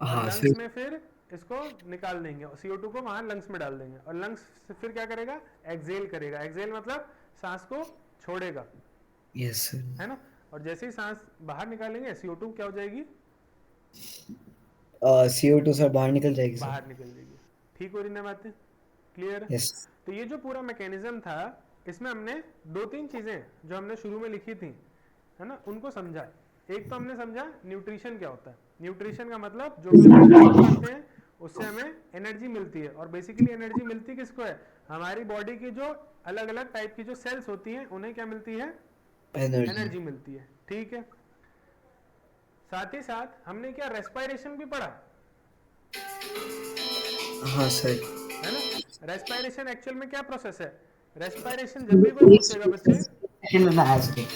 और हाँ लंग्स फिर। में फिर इसको निकाल देंगे और CO2 को वहां लंग्स में डाल देंगे, और लंग्स से फिर क्या करेगा, एक्सेल करेगा। एक्सेल मतलब सांस को छोड़ेगा, यस सर। है ना। और जैसे ही सांस बाहर निकालेंगे CO2 क्या हो जाएगी, CO2 सर बाहर निकल जाएगी सर। बाहर निकल जाएगी। ठीक हो रही ना बातें? क्लियर है? यस। तो ये जो पूरा मैकेनिज्म था, इसमें हमने दो तीन चीजें जो हमने शुरू में लिखी थी, है ना, उनको समझा। एक तो हमने समझा न्यूट्रिशन क्या होता है। न्यूट्रिशन का मतलब जो भी हम कंज्यूम करते हैं उससे हमें एनर्जी मिलती है, और बेसिकली एनर्जी मिलती किसको है, हमारी बॉडी की जो अलग अलग टाइप की जो सेल्स होती हैं उन्हें क्या मिलती है, एनर्जी। एनर्जी मिलती है। ठीक है, साथ ही साथ हमने क्या रेस्पायरेशन भी पढ़ा, हाँ सर। है ना। रेस्पायरेशन एक्चुअल में क्या प्रोसेस है? रेस्पायरेशन जब भी कोई पूछेगा बच्चे, सेकंड में मैं आज के।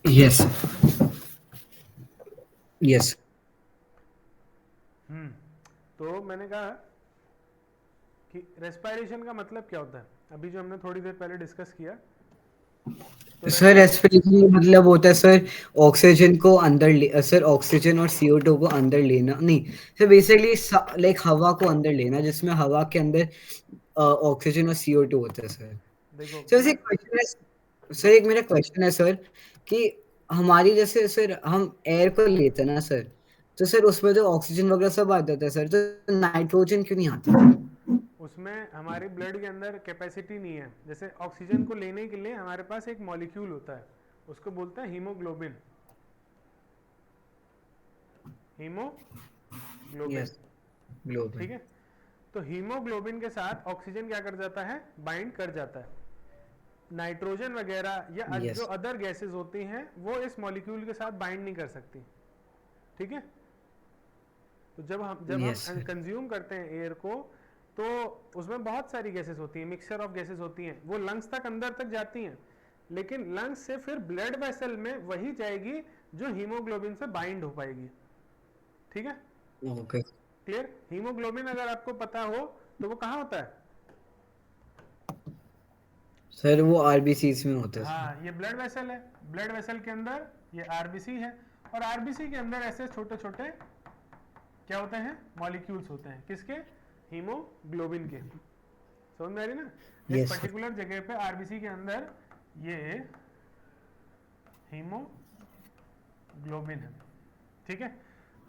यस। यस। तो मैंने कहा कि रेस्पायरेशन का मतलब क्या होता है, अभी जो हमने थोड़ी देर पहले डिस्कस किया। तो सर रेस्पायरेशन, रेस्पिरेशन का मतलब होता है सर ऑक्सीजन को अंदर ले, सर ऑक्सीजन और CO2 को अंदर लेना नहीं, सर बेसिकली लाइक हवा को अंदर लेना जिसमें हवा के अंदर ऑक्सीजन और CO2 होता है सर। देखो सर मैं एक क्वेश्चन है सर, दो, एक मेरा क्वेश्चन है सर कि हमारी जैसे सर हम एयर को लेते हैं ना सर, तो सर उसमें तो ऑक्सीजन वगैरह सब आ जाता है सर, तो नाइट्रोजन क्यों नहीं आता? उसमें हमारे ब्लड के अंदर कैपेसिटी नहीं है। जैसे ऑक्सीजन को लेने के लिए हमारे पास एक मॉलिक्यूल होता है, उसको बोलते हैं हीमोग्लोबिन। Haemoglobin, yes. ग्लोबल। ठीक है। तो हीमोग्लोबिन के साथ ऑक्सीजन क्या कर जाता है, बाइंड कर जाता है। नाइट्रोजन वगैरह या जो यस। अदर गैसेस होती हैं वो इस मॉलिक्यूल के साथ बाइंड नहीं कर सकती, ठीक है। तो जब हम यस सर। कंज्यूम करते हैं एयर को, तो उसमें बहुत सारी गैसेस होती हैं, मिक्सचर ऑफ गैसेस होती हैं, वो लंग्स तक अंदर तक जाती हैं, लेकिन लंग्स से फिर ब्लड वेसल में वही जाएगी जो हीमोग्लोबिन से बाइंड हो पाएगी, ठीक है। Okay clear? हीमोग्लोबिन अगर आपको पता हो तो वो कहाँ होता है, सर वो RBCs में होता है सर। हाँ, ये ब्लड वेसल है, ब्लड वेसल के अंदर ये आरबीसी है, और आरबीसी के अंदर ऐसे छोटे छोटे क्या होते हैं, मॉलिक्यूल्स होते हैं, किसके, हीमोग्लोबिन के। समझ में आ रही ना? इस यस सर। पर्टिकुलर जगह पे आरबीसी के अंदर ये हीमोग्लोबिन है, ठीक है।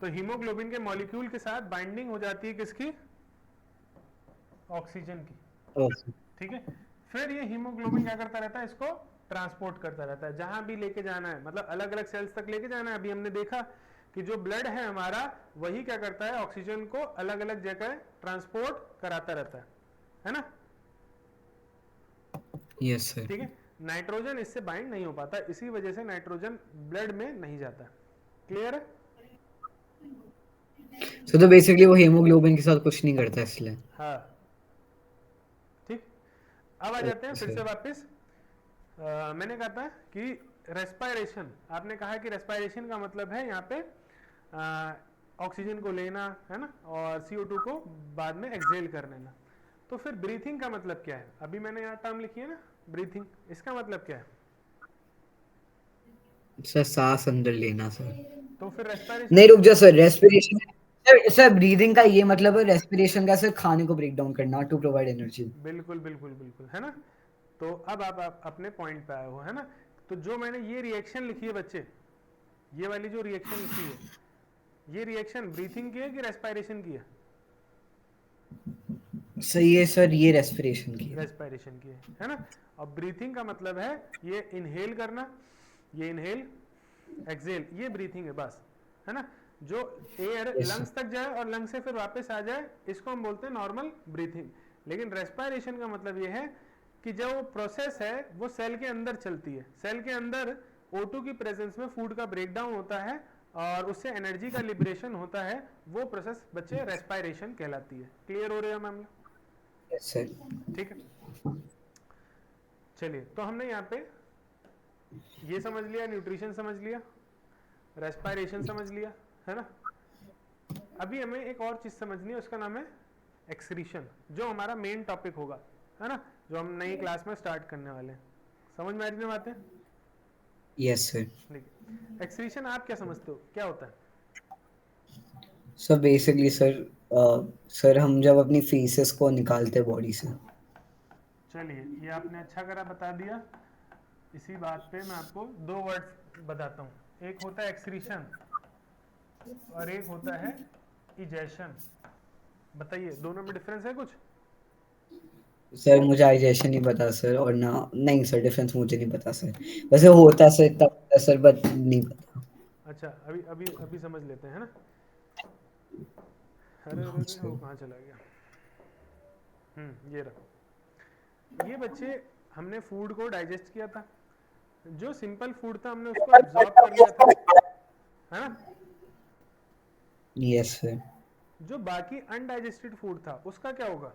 तो हीमोग्लोबिन के मॉलिक्यूल के साथ बाइंडिंग हो जाती है किसकी, ऑक्सीजन की, ओके। ठीक है। फिर ये हीमोग्लोबिन क्या करता रहता है, इसको ट्रांसपोर्ट करता रहता है, जहां भी लेके जाना है, मतलब अलग अलग सेल्स तक लेके जाना है। अभी हमने देखा कि जो ब्लड है हमारा, वही क्या करता है, ऑक्सीजन को अलग अलग जगह ट्रांसपोर्ट कराता रहता है ना। Yes sir. ठीक है, नाइट्रोजन इससे बाइंड नहीं हो पाता, इसी वजह से नाइट्रोजन ब्लड में नहीं जाता। क्लियर है? तो बेसिकली वो हीमोग्लोबिन के साथ कुछ नहीं करता इसलिए। हाँ, ठीक। अब आ जाते हैं ओके फिर से सर। वापस। मैंने कहा था कि रेस्पायरेशन, आपने कहा कि रेस्पायरेशन का मतलब है यहाँ पे ऑक्सीजन को लेना, है ना, और CO2 को बाद में एक्सहेल कर लेना। तो फिर ब्रीथिंग का मतलब क्या है? अभी मैंने यहाँ टर्म लिखी है ना, ब्रीथिंग, इसका मतलब क्या है? सर सांस अंदर लेना सर। तो फिर रेस्पायरेशन नहीं का रुक जा मतलब? Sir, respiration. सर ब्रीदिंग का ये मतलब है रेस्पिरेशन का सर खाने को ब्रेक डाउन करना टू प्रोवाइड एनर्जी। बिल्कुल बिल्कुल बिल्कुल, है ना। तो अब आप अपने पॉइंट पे आए हो, है ना। तो जो मैंने ये रिएक्शन लिखी है बच्चे, ये वाली जो रिएक्शन लिखी है, ये रिएक्शन ब्रीथिंग की है कि रेस्पायरेशन की है? सही है सर, ये रेस्पिरेशन की है। रेस्पायरेशन की है ना। और ब्रीथिंग का मतलब है ये इनहेल करना, ये इनहेल, एक्सहेल, ये ब्रीथिंग है बस, है ना। जो एयर यस सर। लंग्स तक जाए और लंग्स से फिर वापस आ जाए, इसको हम बोलते हैं नॉर्मल ब्रीथिंग। लेकिन रेस्पायरेशन का मतलब ये है कि जो प्रोसेस है वो सेल के अंदर चलती है, सेल के अंदर O2 की प्रेजेंस में फूड का ब्रेकडाउन होता है और उससे एनर्जी का लिबरेशन होता है, वो प्रोसेस बच्चे रेस्पायरेशन कहलाती है। क्लियर हो रहा है मैम? Yes sir. ठीक है, चलिए। तो हमने यहाँ पे ये समझ लिया, न्यूट्रिशन समझ लिया, रेस्पायरेशन समझ लिया, है ना। अभी हमें एक और चीज समझनी है, उसका नाम है एक्सक्रीशन, जो हमारा मेन टॉपिक होगा, है ना, जो हम नई क्लास में स्टार्ट करने वाले हैं। समझ में आ रही है बातें? Yes sir. देखिए, एक्सक्रीशन आप क्या समझते हो, क्या होता है? सर बेसिकली सर हम जब अपनी फीसेस को निकालते हैं बॉडी से। चलिए, ये आपने अच्छा करा बता दिया। इसी बात पे मैं आपको दो वर्ड्स बताता हूँ। एक होता है एक्सक्रीशन और एक होता है इजेशन। बताइए, दोनों में डिफरेंस है कुछ? सर मुझे डाइजेशन नहीं पता सर, और ना नहीं सर, डिफरेंस मुझे नहीं पता सर। वैसे होता सर, इतना पता सर, बट नहीं पता। अच्छा, अभी अभी अभी समझ लेते हैं, है ना। अरे अरे अरे, वो सर कहाँ चला गया? ये रहा। ये बच्चे, हमने फूड को डाइजेस्ट किया था, जो सिंपल फूड था हमने उसको एब्जॉर्ब कर लिया था, है ना। Yes sir. जो बाकी अनडाइजेस्टेड फूड था उसका क्या होगा?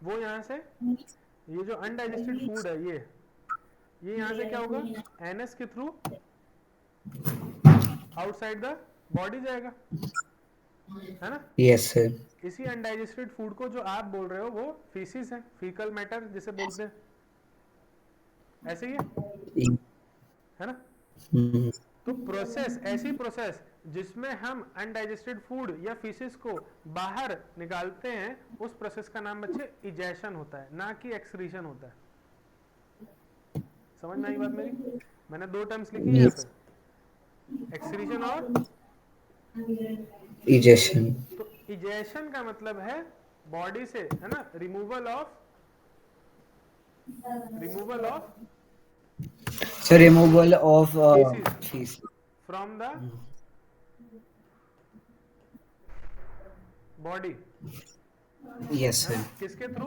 वो यहाँ से, ये जो अनडाइजेस्टेड फूड है, ये यहाँ से क्या होगा, एनएस के थ्रू आउटसाइड द बॉडी जाएगा, है ना। Yes sir. इसी अनडाइजेस्टेड फूड को जो आप बोल रहे हो वो फीसिस है, फीकल मैटर जिसे बोलते हैं, ऐसे ही है ना। हम्म। तो प्रोसेस, ऐसी प्रोसेस जिसमें हम अनडाइजेस्टेड फूड या फीसिस को बाहर निकालते हैं, उस प्रोसेस का नाम बच्चे इजेशन होता है, ना कि एक्सक्रीशन होता है। समझ में आई बात मेरी? मैंने दो टर्म्स लिखी है यहाँ पे, एक्सक्रीशन और इजेशन। तो इजेशन का मतलब है बॉडी से, है ना, removal of sir removal of faeces faeces. From the body, yes है ना। सर। किसके थ्रू?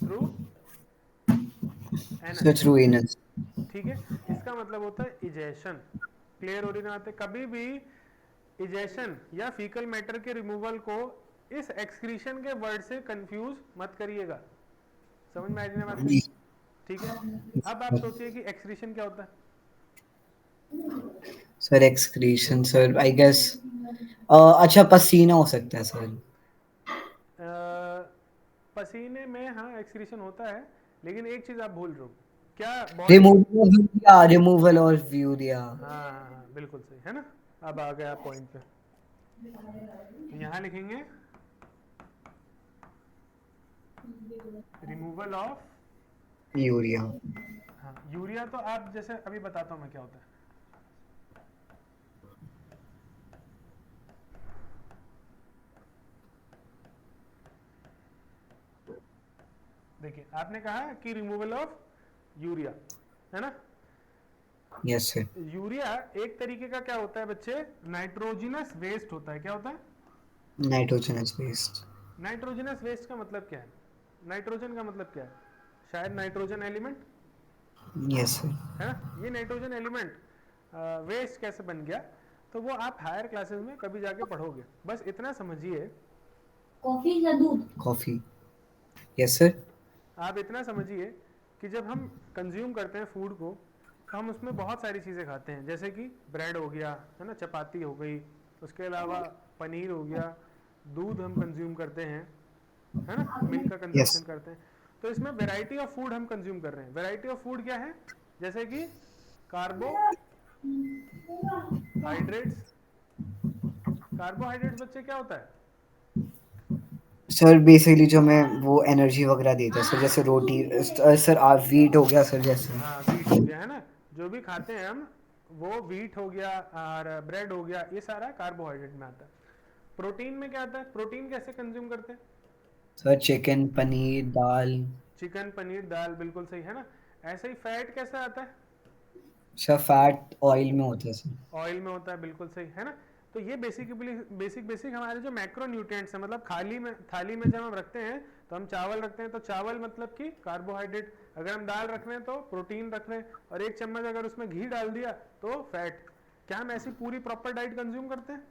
Through sir anus. Through anus. ठीक है, इसका मतलब होता है इजेशन। क्लियर हो रही ना बातें? कभी भी इजेशन या फीकल मैटर के रिमूवल को इस एक्सक्रीशन के वर्ड से कंफ्यूज मत करिएगा। समझ में आ रही ना बातें? ठीक है। अब आप सोचिए कि एक्सक्रीशन क्या होता है। Sir excretion sir I guess अच्छा पसीना हो सकता है सर। पसीने में हाँ एक्सक्रीशन होता है, लेकिन एक चीज आप भूल रहे हो, क्या बॉडी? रिमूवल और व्यू दिया। हाँ हाँ हाँ, बिल्कुल सही, है ना। अब आ गया पॉइंट पे। तो यहाँ लिखेंगे रिमूवल ऑफ, यूरिया। हाँ यूरिया। तो आप जैसे अभी बताता हूँ मैं क्या होता है। देखिए आपने कहा कि रिमूवल ऑफ यूरिया, है ना। Yes sir. यूरिया एक तरीके का क्या होता है बच्चे, नाइट्रोजिनस वेस्ट होता है। क्या होता है? Nitrogenous waste. नाइट्रोजनस वेस्ट का मतलब क्या है? नाइट्रोजन का मतलब क्या है? शायद नाइट्रोजन एलिमेंट, यस सर। है ना। ये नाइट्रोजन एलिमेंट वेस्ट कैसे बन गया, तो वो आप हायर क्लासेस में कभी जाके पढ़ोगे। बस इतना समझिए, कॉफी या दूध? कॉफी। Yes sir. आप इतना समझिए कि जब हम कंज्यूम करते हैं फूड को, तो हम उसमें बहुत सारी चीज़ें खाते हैं, जैसे कि ब्रेड हो गया, है ना, चपाती हो गई, उसके अलावा पनीर हो गया, दूध हम कंज्यूम करते हैं, है ना, मिल्क का यस। कंजम्पशन करते हैं। तो इसमें वेराइटी ऑफ फूड हम कंज्यूम कर रहे हैं। वेराइटी ऑफ फूड क्या है? जैसे कि कार्बोहाइड्रेट्स। कार्बोहाइड्रेट्स बच्चे क्या होता है? सर बेसिकली जो हमें वो एनर्जी वगैरह देता है सर, जैसे रोटी। सर आप वीट हो गया सर जैसे। हाँ, वीट हो गया, है ना। जो भी खाते हैं हम, वो वीट हो गया और ब्रेड हो गया, ये सारा कार्बोहाइड्रेट में आता है। प्रोटीन में क्या आता है? प्रोटीन कैसे कंज्यूम करते हैं? सर चिकन, पनीर, दाल। चिकन, पनीर, दाल, बिल्कुल सही, है ना। ऐसे ही फैट कैसे आता है? सर फैट ऑयल में होता है सर। ऑयल में होता है, बिल्कुल सही, है ना। तो ये बेसिक हमारे जो मैक्रो न्यूट्रिएंट्स है, मतलब थाली में जब हम रखते हैं, तो हम चावल रखते हैं, तो चावल मतलब कि कार्बोहाइड्रेट। अगर हम दाल रख रहे हैं तो प्रोटीन रख रहे हैं, और एक चम्मच अगर उसमें घी डाल दिया तो फैट। क्या हम ऐसी पूरी प्रॉपर डाइट कंज्यूम करते हैं?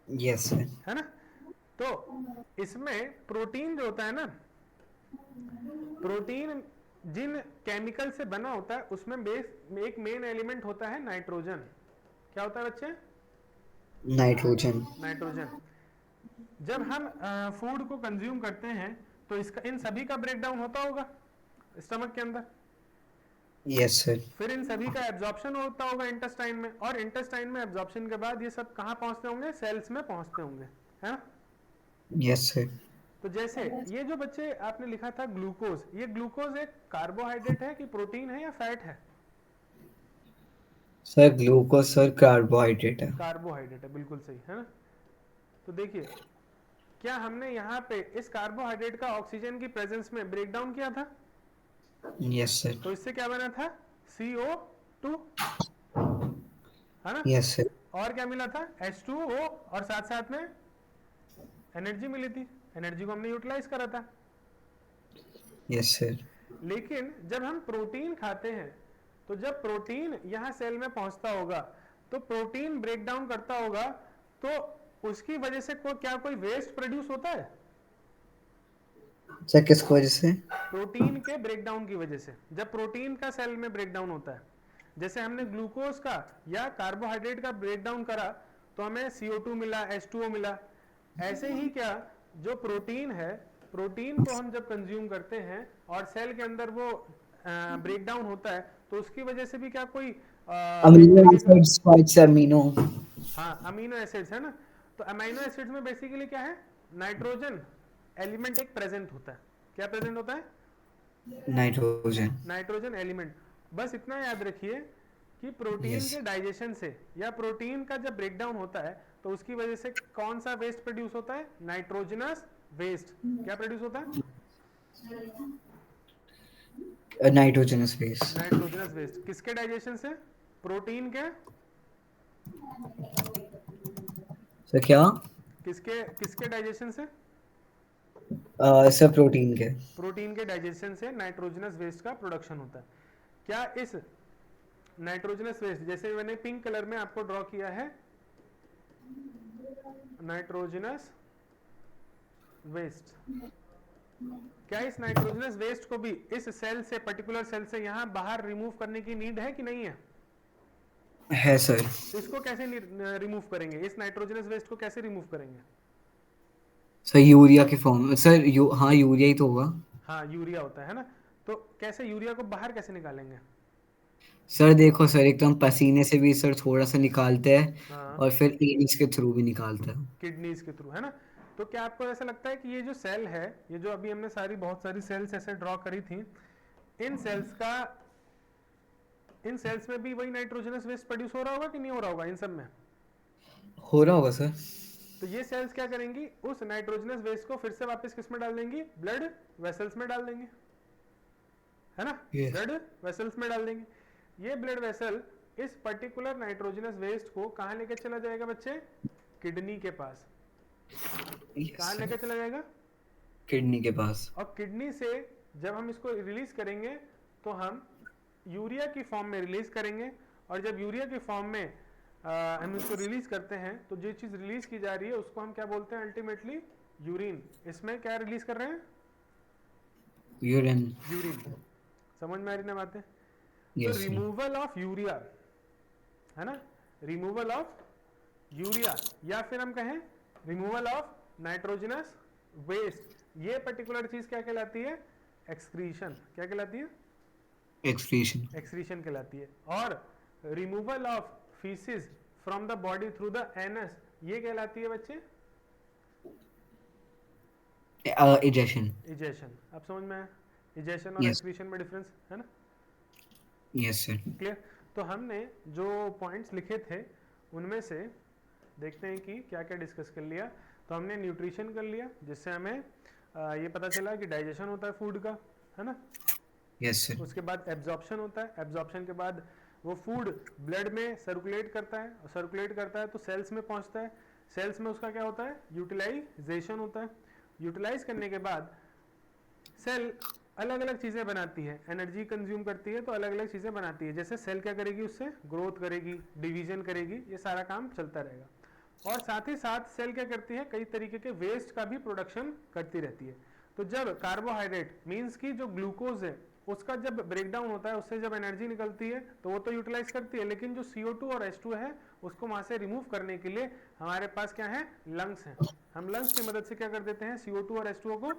Yes sir. है ना। तो इसमें प्रोटीन जो होता है ना, प्रोटीन जिन केमिकल से बना होता है उसमें एक मेन एलिमेंट होता है नाइट्रोजन। क्या होता है बच्चे? नाइट्रोजन। नाइट्रोजन। जब हम फूड को कंज्यूम करते हैं, तो इसका इन सभी का ब्रेकडाउन होता होगा स्टमक के अंदर। Yes sir. फिर इन सभी का एब्जॉर्प्शन होता होगा इंटेस्टाइन में, और इंटेस्टाइन में एब्जॉर्प्शन के बाद ये सब कहाँ पहुंचते होंगे? सेल्स में पहुंचते होंगे, है ना। Yes sir. तो जैसे ये जो बच्चे आपने लिखा था ग्लूकोज, ये ग्लूकोज एक कार्बोहाइड्रेट है कि प्रोटीन है या फैट है? सर ग्लूकोज सर कार्बोहाइड्रेट है। कार्बोहाइड्रेट है, बिल्कुल सही, है ना। तो देखिए, क्या हमने यहाँ पे इस कार्बोहाइड्रेट का ऑक्सीजन की प्रेजेंस में ब्रेकडाउन किया था? Yes sir. तो इससे क्या बना था? CO2, है ना। Yes sir. और क्या मिला था? H2O, और साथ साथ में एनर्जी मिली थी। एनर्जी को हमने यूटिलाइज करा था। Yes sir. लेकिन जब हम प्रोटीन खाते हैं, तो जब प्रोटीन यहाँ सेल में पहुंचता होगा, तो प्रोटीन ब्रेक डाउन करता होगा, तो उसकी वजह से क्या कोई वेस्ट प्रोड्यूस होता है? सर किसकी वजह से? प्रोटीन के ब्रेकडाउन की वजह से। जब प्रोटीन का सेल में ब्रेकडाउन होता है, जैसे हमने ग्लूकोज का या कार्बोहाइड्रेट का ब्रेकडाउन करा, तो हमें CO2 मिला, H2O मिला। ऐसे ही क्या, जो प्रोटीन है, प्रोटीन को हम जब कंज्यूम करते हैं और सेल के अंदर वो ब्रेकडाउन होता है, तो उसकी वजह से भी क्या कोई इस अमीनो तरीके का। Acids, quite amino. हाँ, अमीनो एसिड्स, है ना। तो अमीनो एसिड्स में बेसिकली क्या है? नाइट्रोजन एलिमेंट एक प्रेजेंट होता है। क्या प्रेजेंट होता है? नाइट्रोजन। Nitrogen element. बस इतना याद रखिए कि प्रोटीन यस। के डाइजेशन से या प्रोटीन का जब ब्रेकडाउन होता है, तो उसकी वजह से कौन सा वेस्ट प्रोड्यूस होता है? Nitrogenous waste. क्या प्रोड्यूस होता है? Nitrogenous base. Nitrogenous waste. किसके डाइजेशन से? प्रोटीन के। सर क्या? किसके किसके डाइजेशन से? सर प्रोटीन के। प्रोटीन के डाइजेशन से नाइट्रोजनस वेस्ट का प्रोडक्शन होता है। क्या इस नाइट्रोजनस वेस्ट, जैसे मैंने पिंक कलर में आपको ड्रॉ किया है, नाइट्रोजनस वेस्ट, क्या इस नाइट्रोजनस वेस्ट को भी इस सेल से, पर्टिकुलर सेल से यहां बाहर रिमूव करने की नीड है कि नहीं है? है सर। तो इसको कैसे रिमूव करेंगे? इस नाइट्रोजनस वेस्ट को कैसे रिमूव करेंगे? सर यूरिया के फॉर्म सर हाँ यूरिया ही तो होगा। हाँ, यूरिया होता है ना। तो कैसे यूरिया को बाहर कैसे निकालेंगे? सर देखो सर, एक तो हम पसीने से भी सर थोड़ा सा निकालते हैं, हाँ, और फिर एनिस के थ्रू भी निकालते हैं। किडनीज के थ्रू, है ना। तो क्या आपको ऐसा लगता है कि ये जो सेल है, ये जो अभी हमने बहुत सारी सेल्स ऐसे ड्रॉ करी थी, इन सेल्स का, इन सेल्स में भी वही नाइट्रोजनस वेस्ट प्रोड्यूस हो रहा होगा कि नहीं हो रहा होगा इन सब में? हो रहा होगा सर। तो ये सेल्स क्या करेंगी, उस नाइट्रोजनस वेस्ट को फिर से वापस किस में डाल देंगी, ब्लड वेसल्स में डाल देंगे, है ना, Yes. ब्लड वेसल्स में डाल देंगे। ये ब्लड वेसल इस पर्टिकुलर नाइट्रोजनस वेस्ट को कहां लेके चला जाएगा बच्चे, किडनी के पास। Yes, कहां sir. लेके चला जाएगा, किडनी के पास। और किडनी से जब हम इसको रिलीज करेंगे तो हम यूरिया की फॉर्म में रिलीज करेंगे, और जब यूरिया की फॉर्म में हम इसको रिलीज करते हैं तो जो चीज रिलीज की जा रही है उसको हम क्या बोलते हैं, अल्टीमेटली यूरिन। इसमें क्या रिलीज कर रहे हैं, यूरिन। यूरिन। समझ में आ रही ना बातें। तो yes sir. Removal of urea, है ना, रिमूवल ऑफ यूरिया, या फिर हम कहें रिमूवल ऑफ नाइट्रोजनस वेस्ट, ये पर्टिकुलर चीज क्या कहलाती है, एक्सक्रीशन। क्या कहलाती है, एक्सक्रीशन। एक्सक्रीशन कहलाती है। और removal of faeces from the body through the anus, ये कहलाती है बच्चे इजेशन। इजेशन। अब समझ में आया इजेशन और यस। एक्सक्रीशन में डिफरेंस, है ना, यस सर। क्लियर। तो हमने जो पॉइंट्स लिखे थे उनमें से देखते हैं कि क्या क्या डिस्कस कर लिया। तो हमने न्यूट्रिशन कर लिया, जिससे हमें ये पता चला कि डाइजेशन होता है फूड का, है ना। Yes sir. उसके बाद एब्जॉर्प्शन होता है, एब्जॉर्प्शन के बाद वो फूड ब्लड में सर्कुलेट करता है, और सर्कुलेट करता है तो सेल्स में पहुंचता है, सेल्स में उसका क्या होता है, यूटिलाइजेशन होता है। यूटिलाइज करने के बाद सेल अलग अलग चीजें बनाती है, एनर्जी कंज्यूम करती है, तो अलग अलग चीजें बनाती है। जैसे सेल क्या करेगी, उससे ग्रोथ करेगी, डिवीजन करेगी, ये सारा काम चलता रहेगा। और साथ ही साथ सेल क्या करती है, कई तरीके के वेस्ट का भी प्रोडक्शन करती रहती है। तो जब कार्बोहाइड्रेट मीन्स की जो ग्लूकोज है उसका जब ब्रेकडाउन होता है, उससे जब एनर्जी निकलती है तो वो तो यूटिलाइज करती है, लेकिन जो CO2 और H2 है उसको वहां से रिमूव करने के लिए हमारे पास क्या है, लंग्स हैं। हम लंग्स की मदद से क्या कर देते हैं, CO2 और H2 को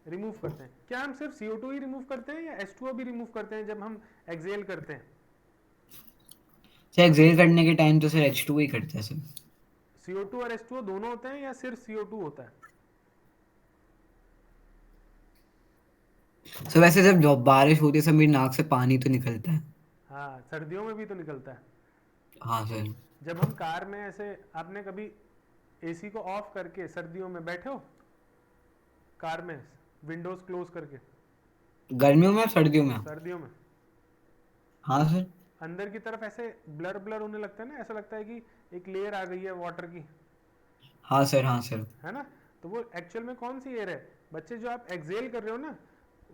रिमूव करते हैं। क्या हम सिर्फ CO2 ही रिमूव करते हैं या H2O भी रिमूव करते हैं जब हम एक्सेल करते हैं। सर एक्सेल करने के टाइम तो सर H2 ही करता है सर। CO2 और H2O दोनों होते हैं या सिर्फ CO2 होता है। सर वैसे जब बारिश होती है सर मेरी नाक से पानी तो निकलता है। हाँ, सर्दियों में भी तो निकलता है। हाँ सर। जब हम कार में ऐसे, आपने कभी एसी को ऑफ करके सर्दियों में बैठे हो कार में, विंडोज क्लोज करके, गर्मियों में सर्दियों में? सर्दियों में हाँ सर। अंदर की तरफ ऐसे ब्लर ब्लर होने लगता है ना, ऐसा लगता है कि एक लेयर आ गई है वाटर की, हाँ सर। हाँ सर। है ना। तो वो एक्चुअल में कौन सी एयर है बच्चे, जो आप एक्सेल कर रहे हो ना,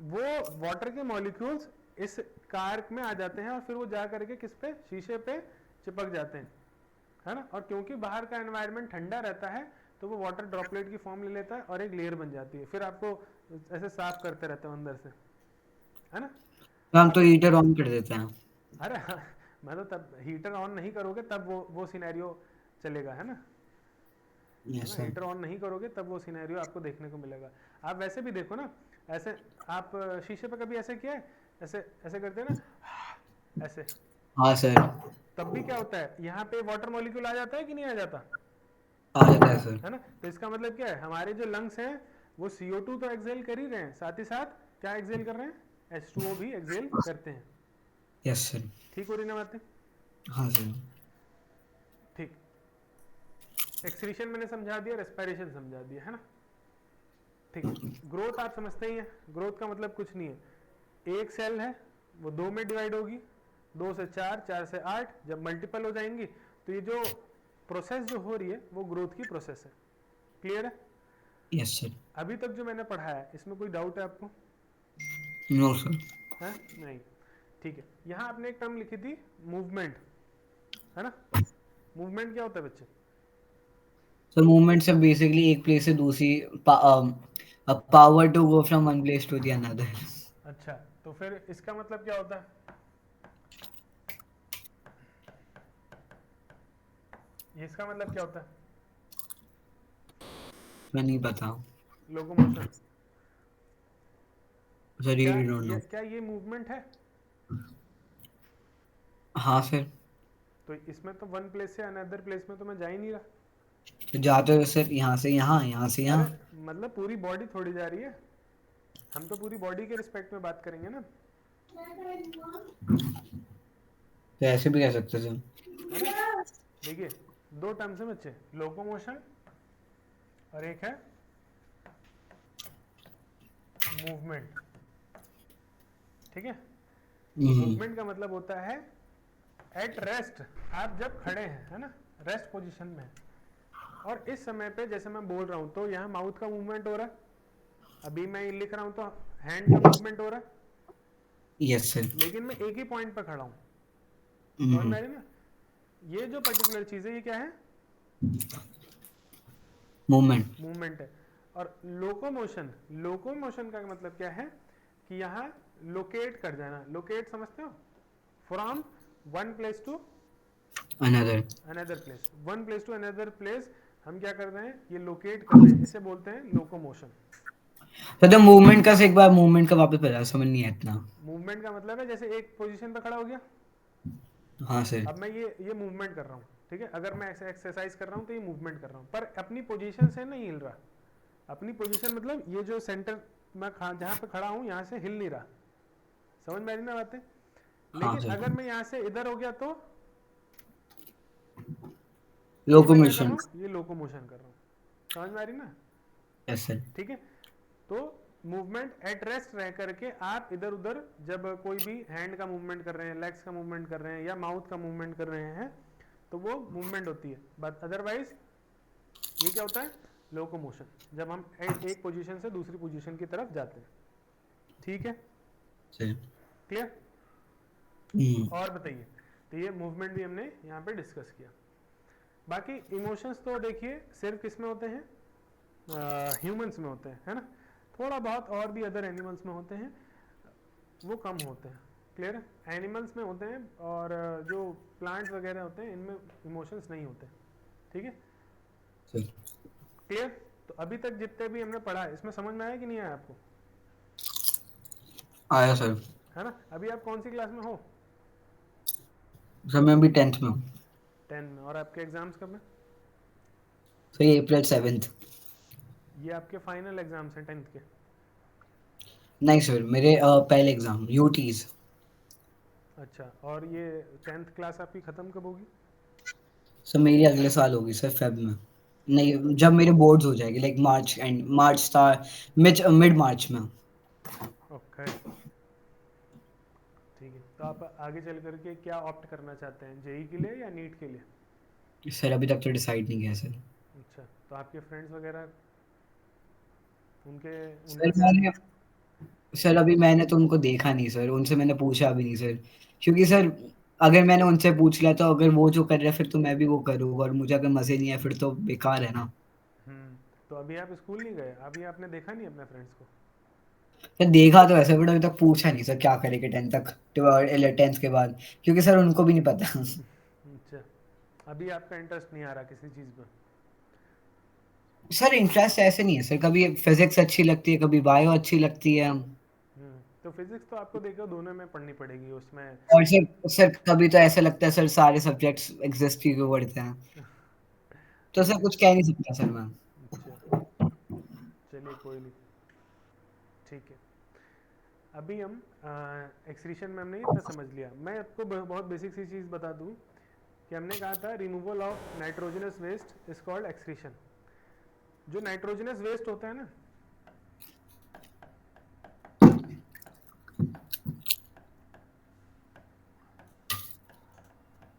वो वाटर के मॉलिक्यूल्स इस कार में आ जाते हैं और फिर वो जा करके किस पे, शीशे पे चिपक जाते हैं, है ना। और क्योंकि बाहर का एनवायरनमेंट ठंडा रहता है तो वो वाटर ड्रॉपलेट की फॉर्म ले लेता है और एक लेयर बन जाती है, फिर आपको ऐसे साफ करते रहते हो अंदर से, है ना। तो हम तो अब हीटर ऑन कर देते हैं। अरे हाँ, मैं तो तब हीटर ऑन नहीं करोगे तब वो सिनेरियो चलेगा, है ना। है यस ना, सर। हीटर ऑन नहीं करोगे तब वो सिनेरियो आपको देखने को मिलेगा। आप वैसे भी देखो ना, ऐसे आप शीशे पे कभी ऐसे किया है, ऐसे ऐसे करते हैं ना, ऐसे, हाँ सर। तब भी क्या होता है, यहाँ पे वाटर मॉलिक्यूल आ जाता है कि नहीं आ जाता, आ जाता है सर। है ना। तो इसका मतलब क्या है, हमारे जो लंग्स हैं वो CO2 तो एक्सेल कर ही रहे हैं, साथ ही साथ क्या एक्सेल कर रहे हैं, H2O भी एक्सेल करते हैं। Yes sir. ठीक हो रही ना बातें, हाँ सर। ठीक। एक्सक्रीशन मैंने समझा दिया, रेस्पिरेशन समझा दिया, है ना। ठीक, ग्रोथ आप समझते ही हैं। ग्रोथ का मतलब कुछ नहीं है, एक सेल है वो दो में डिवाइड होगी, 2 से 4, 4 से 8, जब मल्टीपल हो जाएंगी तो ये जो प्रोसेस जो हो रही है वो ग्रोथ की प्रोसेस है। क्लियर है। Yes sir. अभी तक जो मैंने पढ़ाया है इसमें कोई डाउट है आपको, नो सर। है नहीं, ठीक है। यहाँ आपने एक टर्म लिखी थी मूवमेंट, है ना। मूवमेंट क्या होता है बच्चे, सर मूवमेंट से बेसिकली एक प्लेस से दूसरी, power to go from one place to the another. अच्छा, तो फिर इसका मतलब क्या होता है, ये इसका मतलब क्या होता है, मैं नहीं पता लोकोमोशन। सर, क्या रियली डोंट नो। क्या ये मूवमेंट है, हाँ सर। तो इसमें तो वन प्लेस से अनदर प्लेस में तो मैं जा ही नहीं रहा। तो जाते हो सर यहाँ से यहाँ, यहाँ से अरे यहाँ। मतलब पूरी बॉडी थोड़ी जा रही है, हम तो पूरी बॉडी के रिस्पेक्ट में बात करेंगे ना, तो ऐसे भी कह सकते थे। है ना। देखिए दो टर्म्स हैं बच्चे, लोकोमोशन और एक है मूवमेंट। ठीक है, मूवमेंट का मतलब होता है एट रेस्ट, आप जब खड़े हैं, है ना, रेस्ट पोजीशन में है, और इस समय पे जैसे मैं बोल रहा हूं तो यहाँ माउथ का मूवमेंट हो रहा है, अभी मैं लिख रहा हूं तो हैंड का मूवमेंट हो रहा है, यस सर। लेकिन मैं एक ही पॉइंट पर खड़ा हूं। समझ में आ रही ना, ये जो पर्टिकुलर चीज है ये क्या है, मूवमेंट। मूवमेंट है। और लोकोमोशन, लोकोमोशन का मतलब क्या है कि यहाँ लोकेट कर जाना, लोकेट समझते हो, from one place to another. Another place, one place to another place, हम क्या कर रहे हैं, ये लोकेट कर रहे हैं, इसे बोलते हैं लोकोमोशन। तो मूवमेंट का से एक बार मूवमेंट का वापस पता समझ नहीं आया इतना। मूवमेंट का मतलब है जैसे एक पोजीशन पे खड़ा हो गया, हाँ सर। अब मैं ये मूवमेंट कर रहा हूँ, ठीक है, अगर मैं ऐसे एक्सरसाइज कर रहा हूँ तो ये मूवमेंट कर रहा हूँ, पर अपनी पोजीशन से नहीं हिल रहा। अपनी पोजीशन मतलब ये जो सेंटर मैं जहाँ पे खड़ा हूँ यहाँ से हिल नहीं रहा। समझ में आ रही ना बातें, हाँ लेकिन सर। अगर मैं यहाँ से इधर हो गया तो ये मैं क्या कर रहा लोकोमोशन। हूँ, ये लोकोमोशन कर रहा हूँ। समझ में आ रही ना, यस सर। ठीक है। तो मूवमेंट एट रेस्ट रह करके आप इधर उधर जब कोई भी हैंड का मूवमेंट कर रहे हैं, लेग्स का मूवमेंट कर रहे हैं या माउथ का मूवमेंट कर रहे हैं तो वो मूवमेंट होती है, बट अदरवाइज ये क्या होता है, लोकोमोशन, जब हम एक पोजीशन से दूसरी पोजीशन की तरफ जाते हैं। ठीक है, सर। क्लियर। और बताइए, तो ये मूवमेंट भी हमने यहाँ पे डिस्कस किया। बाकी इमोशंस तो देखिए सिर्फ किस में होते हैं, ह्यूमंस में होते हैं, है ना, थोड़ा बहुत और भी अदर एनिमल्स में होते हैं, वो कम होते हैं। क्लियर है, एनिमल्स में होते हैं, और जो प्लांट्स वगैरह होते हैं इनमें इमोशंस नहीं होते। ठीक है, सर। क्लियर। तो अभी तक जितने भी हमने पढ़ा है इसमें समझ में आया कि नहीं आया आपको, आया सर। है ना। अभी आप कौन सी क्लास में हो, सर मैं अभी 10th में हूँ। 10 में, और आपके एग्जाम्स कब है, सर ये April 7th। ये आपके फाइनल एग्जाम्स हैं 10th के। नहीं सर, मेरे पहले एग्जाम यूटीज। अच्छा, और ये 10th क्लास आपकी ख़त्म कब होगी, सर मेरी अगले साल होगी सर, फेब में। नहीं, जब मेरे बोर्ड्स हो जाएगी, like March and March star, mid मार्च में। ओके, ठीक है। तो आप आगे चल करके क्या ऑप्ट करना चाहते हैं, जेई के लिए या नीट के लिए। सर अभी तक तो डिसाइड नहीं किया सर। अच्छा, तो आपके फ्रेंड्स वगैरह उनके सर उनका क्या है। मैंने सर अभी मैंने तो उनको देखा नहीं सर, उनसे मैंने पूछा भी नहीं सर, क्योंकि सर अगर मैंने उनसे पूछ लिया तो अगर वो जो कर रहे हैं फिर तो मैं भी वो करूँगा, और मुझे अगर मजे नहीं है फिर तो बेकार है ना। तो अभी आप स्कूल नहीं गए, अभी आपने देखा नहीं अपने फ्रेंड्स को। सर देखा तो ऐसे, बट अभी तक पूछा नहीं सर क्या करेंगे 10th तक, 10th के बाद, क्योंकि सर उनको भी नहीं पता। अच्छा, अभी आपका इंटरेस्ट नहीं आ रहा किसी चीज़ में। सर इंटरेस्ट ऐसे नहीं है सर, कभी फिजिक्स अच्छी लगती है, कभी बायो अच्छी लगती है। तो फिजिक्स तो आपको देखो दोनों में पढ़नी पड़ेगी उसमें। और सर कभी तो ऐसा लगता है सर सारे सब्जेक्ट्स एग्जिस्ट ही क्यों करते हैं, तो सर ठीक है, कुछ कह नहीं सकता सर मैं। अच्छा, चलिए कोई नहीं, ठीक है। अभी हम एक्सक्रीशन में हमने इतना समझ लिया। मैं आपको बहुत बेसिक सी चीज़ बता दूं कि हमने कहा था removal of nitrogenous waste is called excretion. जो नाइट्रोजनस वेस्ट होता है ना,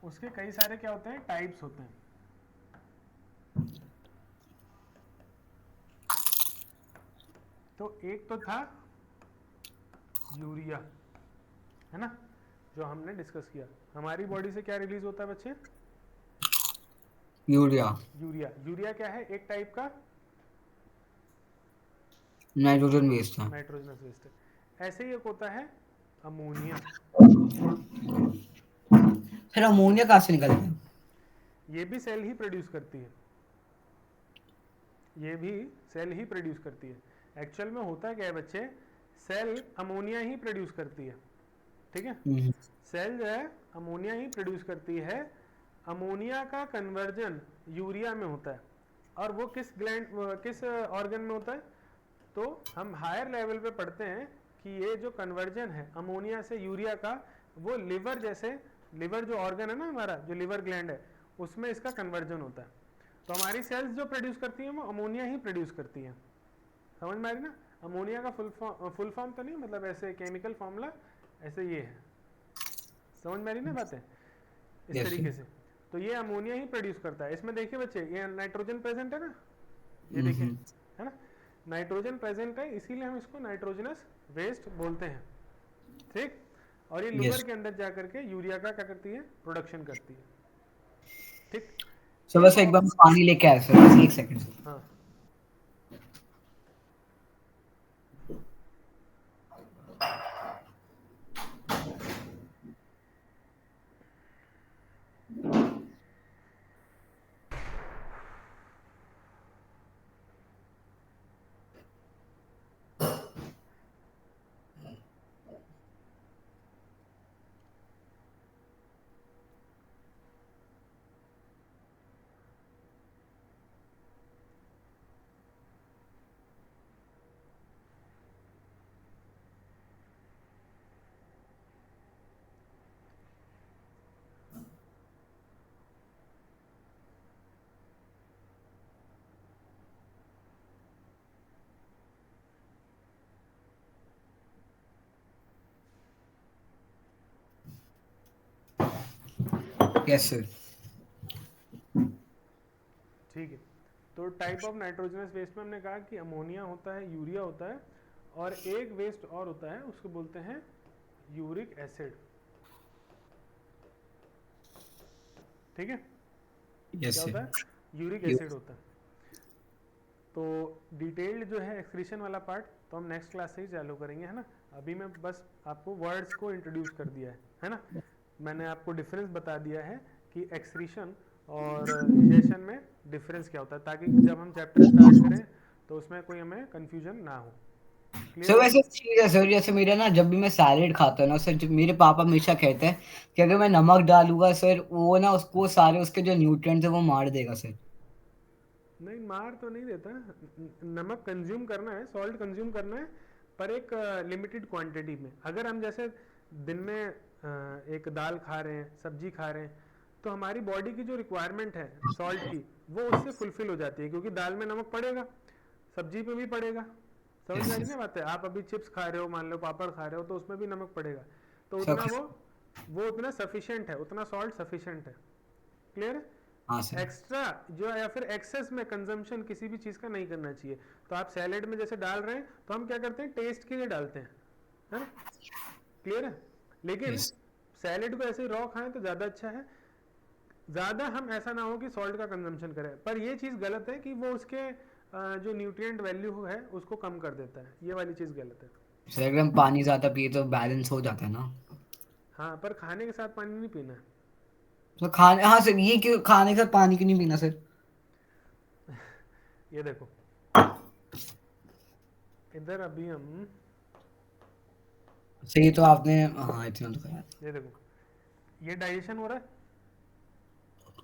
उसके कई सारे क्या होते हैं, टाइप्स होते हैं। तो एक तो था यूरिया, है ना, जो हमने डिस्कस किया। हमारी बॉडी से क्या रिलीज होता है बच्चे, यूरिया। यूरिया। यूरिया क्या है, एक टाइप का नाइट्रोजन वेस्ट था। नाइट्रोजनस वेस्ट है। ऐसे ही एक होता है अमोनिया, फिर अमोनिया कहाँ से निकलता है? ये भी सेल ही प्रोड्यूस करती है, ये भी सेल ही प्रोड्यूस करती है। एक्चुअल में होता क्या है बच्चे, सेल अमोनिया ही प्रोड्यूस करती है। ठीक है, हम्म। सेल जो है अमोनिया ही प्रोड्यूस करती है। अमोनिया का कन्वर्जन यूरिया में होता है, और वो किस ग्लैंड, किस ऑर्गन में होता है, तो हम हायर लेवल पे पढ़ते हैं कि ये जो कन्वर्जन है अमोनिया से यूरिया का, वो लिवर जैसे, लिवर जो ऑर्गन है ना हमारा, जो लिवर ग्लैंड है, उसमें इसका कन्वर्जन होता है। तो हमारी सेल्स जो प्रोड्यूस करती हैं वो अमोनिया ही प्रोड्यूस करती हैं। समझ में आ रही ना? अमोनिया का फुल फॉर्म तो नहीं, मतलब ऐसे केमिकल फॉर्मूला ऐसे ये है। समझ में आ रही ना बातें? इस यस तरीके सर। से तो ये अमोनिया ही प्रोड्यूस करता है। इसमें देखिए बच्चे, ये नाइट्रोजन प्रेजेंट है ना, ये देखिए, है ना, नाइट्रोजन प्रेजेंट है, इसीलिए हम इसको नाइट्रोजनस वेस्ट बोलते हैं। ठीक। और ये लिवर यस। के अंदर जाकर के यूरिया का क्या करती है, प्रोडक्शन करती है। ठीक। सर एक बस एक बार ऑक्स पानी लेके आया सर, बस एक सेकंड सर। हाँ। Yes sir. ठीक है। तो टाइप ऑफ नाइट्रोजनस वेस्ट में हमने कहा कि अमोनिया होता है, यूरिया होता है, और एक वेस्ट और होता है, उसको बोलते हैं यूरिक एसिड। ठीक है। यस क्या होता सर। है? यूरिक एसिड होता है। तो डिटेल्ड जो है एक्सक्रीशन वाला पार्ट तो हम नेक्स्ट क्लास से ही चालू करेंगे, है ना। अभी मैं बस आपको वर्ड्स को इंट्रोड्यूस कर दिया है ना। मैंने आपको डिफरेंस बता दिया है कि एक्सक्रीशन और इजेशन में डिफरेंस क्या होता है, ताकि जब हम चैप्टर स्टार्ट करें तो उसमें कोई हमें कंफ्यूजन ना हो। सर क्लियर है? वैसे चीज है सर, जैसे मेरा ना जब भी मैं सैलेड खाता हूँ ना सर, जब मेरे पापा हमेशा कहते हैं कि अगर मैं नमक डालूंगा सर, वो ना उसको सारे उसके जो न्यूट्रिएंट्स है वो मार देगा सर। नहीं, मार तो नहीं देता। नमक कंज्यूम करना है, सॉल्ट कंज्यूम करना है, पर एक लिमिटेड क्वांटिटी में। अगर हम जैसे दिन में एक दाल खा रहे हैं, सब्जी खा रहे हैं, तो हमारी बॉडी की जो रिक्वायरमेंट है सॉल्ट की, वो उससे फुलफिल हो जाती है, क्योंकि दाल में नमक पड़ेगा, सब्जी पे भी पड़ेगा। समझ में आ यस रही सर। ना बात है? आप अभी चिप्स खा रहे हो, मान लो पापड़ खा रहे हो, तो उसमें भी नमक पड़ेगा। तो उतना सर वो उतना सफिशिएंट है, उतना सॉल्ट सफिशिएंट है। क्लियर है? हाँ सर। एक्स्ट्रा जो या फिर एक्सेस में कंजम्पशन किसी भी चीज का नहीं करना चाहिए। तो आप सैलेड में जैसे डाल रहे हैं, तो हम क्या करते हैं, टेस्ट के लिए डालते हैं, है ना। क्लियर है? लेकिन यस सैलेड को ऐसे ही रॉ खाएं तो ज्यादा अच्छा है। ज्यादा हम ऐसा ना हो कि सॉल्ट का कंजम्पशन करें, पर ये चीज गलत है कि वो उसके जो न्यूट्रिएंट वैल्यू है उसको कम कर देता है, ये वाली चीज गलत है। सर, अगर हम पानी ज्यादा पिए तो बैलेंस हो जाता है ना। हाँ, पर खाने के साथ पानी नहीं पीना है। तो खाने, हाँ सर, ये क्यों खाने के साथ पानी क्यों नहीं पीना सर? ये देखो, इधर अभी हम, सर ये तो आपने, हाँ इतना तो कहा। ये देखो, ये डाइजेशन हो रहा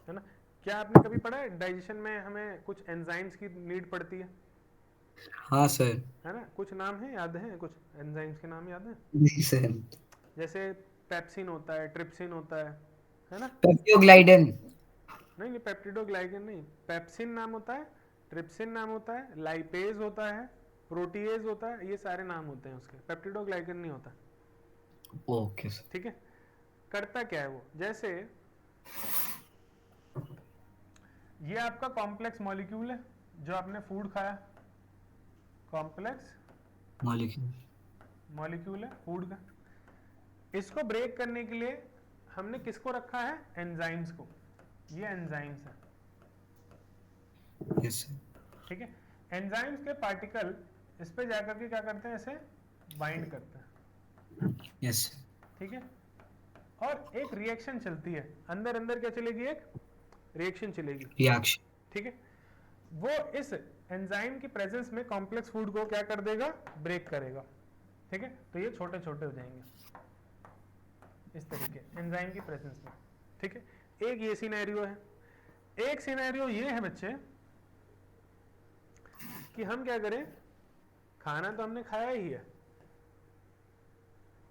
है ना। क्या आपने कभी पढ़ा है डाइजेशन में हमें कुछ एंजाइम्स की नीड पड़ती हाँ सर। है ना? कुछ नाम है, याद है कुछ एंजाइम्स के नाम याद है? जी सर। जैसे पेप्सिन होता है, ट्रिप्सिन होता है ना। पेप्टियोग्लाइडेन। नहीं नहीं, पेप्टिडोग्लाइकन नहीं, पेप्सिन नाम होता है, ट्रिप्सिन नाम होता है, लाइपेज होता है, प्रोटीएज होता है, ये सारे नाम होते हैं उसके, पेप्टिडोग्लाइकन नहीं होता। Okay sir. ठीक है। करता क्या है वो, जैसे ये आपका कॉम्प्लेक्स मॉलिक्यूल है, जो आपने फूड खाया, कॉम्प्लेक्स मॉलिक्यूल। मॉलिक्यूल है फूड का। इसको ब्रेक करने के लिए हमने किसको रखा है, एंजाइम्स को। ये एंजाइम्स है। Yes sir. ठीक है। एंजाइम्स के पार्टिकल इस पे जाकर के क्या करते हैं, ऐसे बाइंड करते हैं। यस। ठीक है। और एक रिएक्शन चलती है, अंदर अंदर क्या चलेगी, एक रिएक्शन चलेगी। रिएक्शन। ठीक है। वो इस एंजाइम की प्रेजेंस में कॉम्प्लेक्स फूड को क्या कर देगा, ब्रेक करेगा। ठीक है। तो ये छोटे छोटे हो जाएंगे इस तरीके, एंजाइम की प्रेजेंस में। ठीक है। एक ये सिनेरियो है। एक सिनेरियो ये है बच्चे कि हम क्या करें, खाना तो हमने खाया ही है,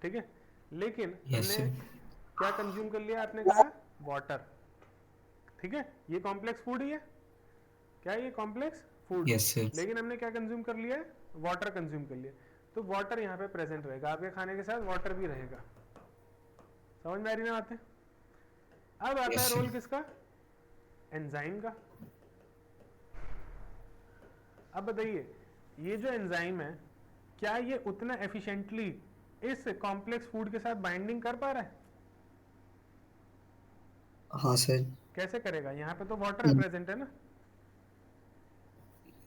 ठीक है, लेकिन यस हमने सर। क्या कंज्यूम कर लिया, आपने कहा वाटर। ठीक है, ये कॉम्प्लेक्स फूड ही है, क्या है ये कॉम्प्लेक्स फूड। Yes sir. लेकिन हमने क्या कंज्यूम कर लिया है, वाटर कंज्यूम कर लिया, तो वाटर यहाँ पे प्रेजेंट रहेगा, आपके खाने के साथ वाटर भी रहेगा। समझ में आ रही ना बातें। अब आता है यस रोल सर। किसका, एंजाइम का। अब बताइए, ये जो एंजाइम है, क्या ये उतना एफिशिएंटली इस कॉम्प्लेक्स फूड के साथ बाइंडिंग कर पा रहा है। हाँ सर। कैसे करेगा, यहाँ पे तो वाटर प्रेजेंट है ना।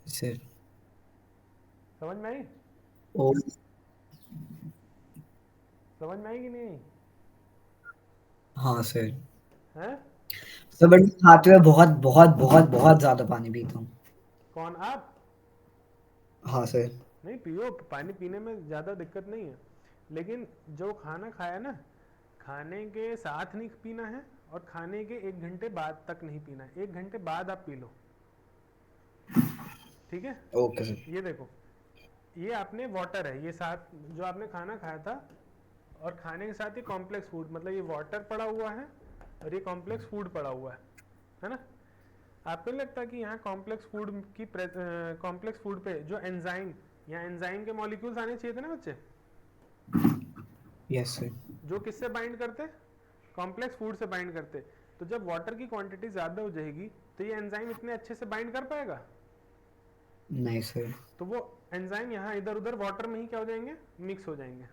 सर। समझ में आई, ओ। समझ में आई कि नहीं हाँ सर। है। सर बट खाते हुए बहुत बहुत बहुत बहुत ज्यादा पानी पीता हूँ। कौन, आप। हाँ सर। नहीं पियो, पानी पीने में ज़्यादा दिक्कत नहीं है, लेकिन जो खाना खाया ना, खाने के साथ नहीं पीना है, और खाने के 1 घंटे बाद तक नहीं पीना है, 1 घंटे बाद आप पी लो, ठीक है। Okay sir. ये देखो, ये आपने वाटर है, ये साथ जो आपने खाना खाया था, और खाने के साथ ही कॉम्प्लेक्स फूड, मतलब ये वाटर पड़ा हुआ है और ये कॉम्प्लेक्स फूड पड़ा हुआ है ना। आपको नहीं लगता कि यहाँ कॉम्प्लेक्स फूड की कॉम्प्लेक्स फूड पे जो एंजाइम, यहाँ एंजाइम के मॉलिक्यूल्स आने चाहिए थे ना बच्चे, यस सर। जो किससे बाइंड करते, कॉम्प्लेक्स फूड से बाइंड करते। तो जब वाटर की क्वांटिटी ज़्यादा हो जाएगी, तो ये एंजाइम इतने अच्छे से बाइंड कर पाएगा। नहीं सर। तो वो एंजाइम यहाँ इधर उधर वाटर में ही क्या हो जाएंगे, मिक्स हो जाएंगे।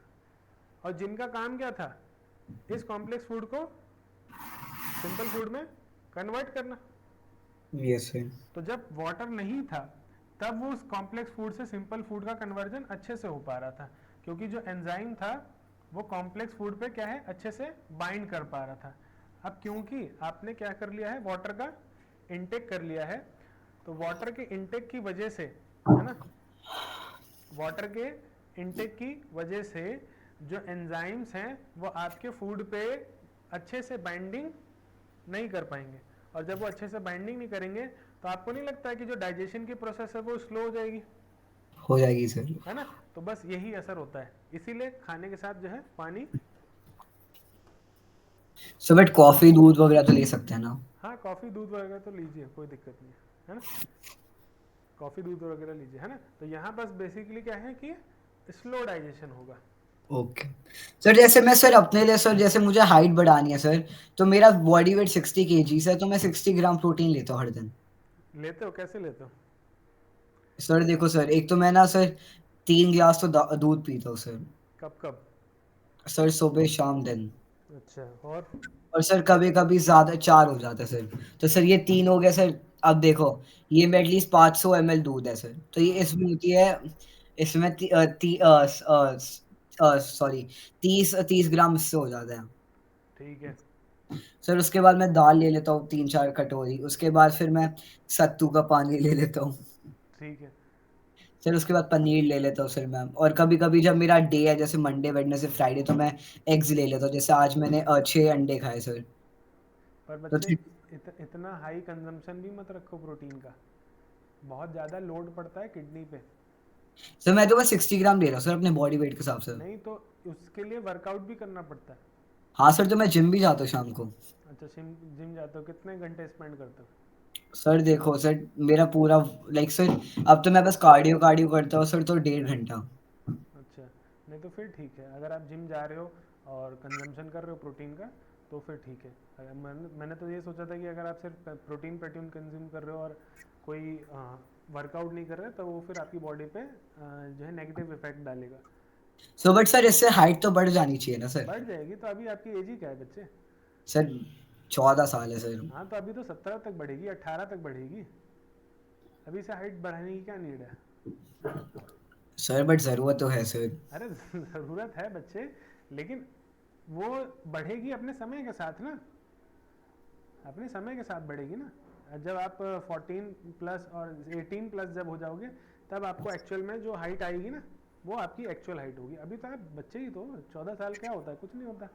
और जिनका काम क्या था, इस कॉम्प्लेक्स फूड को सिंपल फूड में कन्वर्ट करना। Yes sir. तो जब वाटर नहीं था, तब वो उस कॉम्प्लेक्स फूड से सिंपल फूड का कन्वर्जन अच्छे से हो पा रहा था, क्योंकि जो एंजाइम था वो कॉम्प्लेक्स फूड पे क्या है, अच्छे से बाइंड कर पा रहा था। अब क्योंकि आपने क्या कर लिया है, वाटर का इनटेक कर लिया है, तो वाटर के इनटेक की वजह से, है ना, वाटर के इनटेक की वजह से जो एंजाइम्स हैं वो आपके फूड पे अच्छे से बाइंडिंग नहीं कर पाएंगे। और जब वो अच्छे से बाइंडिंग नहीं करेंगे, तो आपको नहीं लगता है कि जो डाइजेशन की प्रोसेस है वो स्लो हो जाएगी, हो जाएगी सर। है ना। तो बस यही असर होता है, इसीलिए खाने के साथ जो है पानी। सर बट कॉफी दूध वगैरह तो ले सकते हैं ना। हाँ, कॉफ़ी दूध वगैरह तो लीजिए, कोई दिक्कत नहीं है ना, कॉफ़ी दूध वगैरह लीजिए, है ना। तो यहाँ बस बेसिकली क्या है कि स्लो डाइजेशन होगा। Okay sir. जैसे मैं सर अपने लिए सर, जैसे मुझे हाइट बढ़ानी है सर, तो मेरा बॉडी वेट 60 kg है, तो मैं 60 ग्राम प्रोटीन लेता हूँ हर दिन। लेते हो, कैसे लेते हो। सर देखो सर, एक तो मैं ना सर 3 गिलास तो दूध पीता हूँ सर। कब कब। सर सुबह शाम दिन। अच्छा, और। और सर कभी कभी ज्यादा 4 हो जाता है सर। तो सर ये 3 हो गया सर। अब देखो, ये में एटलीस्ट 500 ml दूध है सर, तो ये हाँ, इसमें होती है, इसमें सॉरी 30 30 ग्राम इससे हो जाता है। ठीक है। सर उसके बाद मैं दाल ले लेता हूँ 3 4 कटोरी, उसके बाद फिर मैं सत्तू का पानी ले लेता हूँ। ठीक है। सर उसके बाद पनीर ले लेता हूँ सर मैं, और कभी कभी जब मेरा डे है जैसे मंडे वेडनेसडे फ्राइडे, तो मैं एग्स ले लेता हूँ, जैसे आज मैंने 6 अंडे खाए सर। पर तो बच्चे, इतना हाई कंजम्पशन भी मत रखो प्रोटीन का, बहुत ज़्यादा लोड पड़ता है किडनी पे। सर मैं तो बस 60 ग्राम ले रहा हूँ सर, अपने बॉडी वेट के हिसाब से। नहीं तो उसके लिए वर्कआउट भी करना पड़ता है। हाँ सर, तो मैं जिम भी जाता हूँ शाम को। अच्छा, जिम जिम जाते हो, कितने घंटे स्पेंड करते हो। सर देखो सर, मेरा पूरा लाइक सर, अब तो मैं बस कार्डियो कार्डियो करता हूँ सर, तो 1.5 घंटा। अच्छा, नहीं तो फिर ठीक है, अगर आप जिम जा रहे हो और कंजम्पशन कर रहे हो प्रोटीन का, तो फिर ठीक है। अगर मैंने तो ये सोचा था कि अगर आप सिर्फ प्रोटीन प्रोटीन कंज्यूम कर रहे हो और कोई वर्कआउट नहीं कर रहे, तो वो फिर आपकी बॉडी पे जो है नेगेटिव इफेक्ट डालेगा। सो बट सर इससे हाइट तो बढ़ जानी चाहिए ना सर। बढ़ जाएगी, तो अभी आपकी एज ही क्या है बच्चे। सर 14 साल है सर। हाँ, तो अभी तो 17 तक बढ़ेगी, 18 तक बढ़ेगी, अभी से हाइट बढ़ाने की क्या नीड है। सर बट जरूरत तो है सर। अरे ज़रूरत है बच्चे, लेकिन वो बढ़ेगी अपने समय के साथ ना, अपने समय के साथ बढ़ेगी ना। जब आप 14 प्लस और 18 प्लस जब हो जाओगे, तब आपको एक्चुअल में जो हाइट आएगी ना, वो आपकी एक्चुअल हाइट होगी। अभी तो आप बच्चे ही, तो 14 साल क्या होता है, कुछ नहीं होता।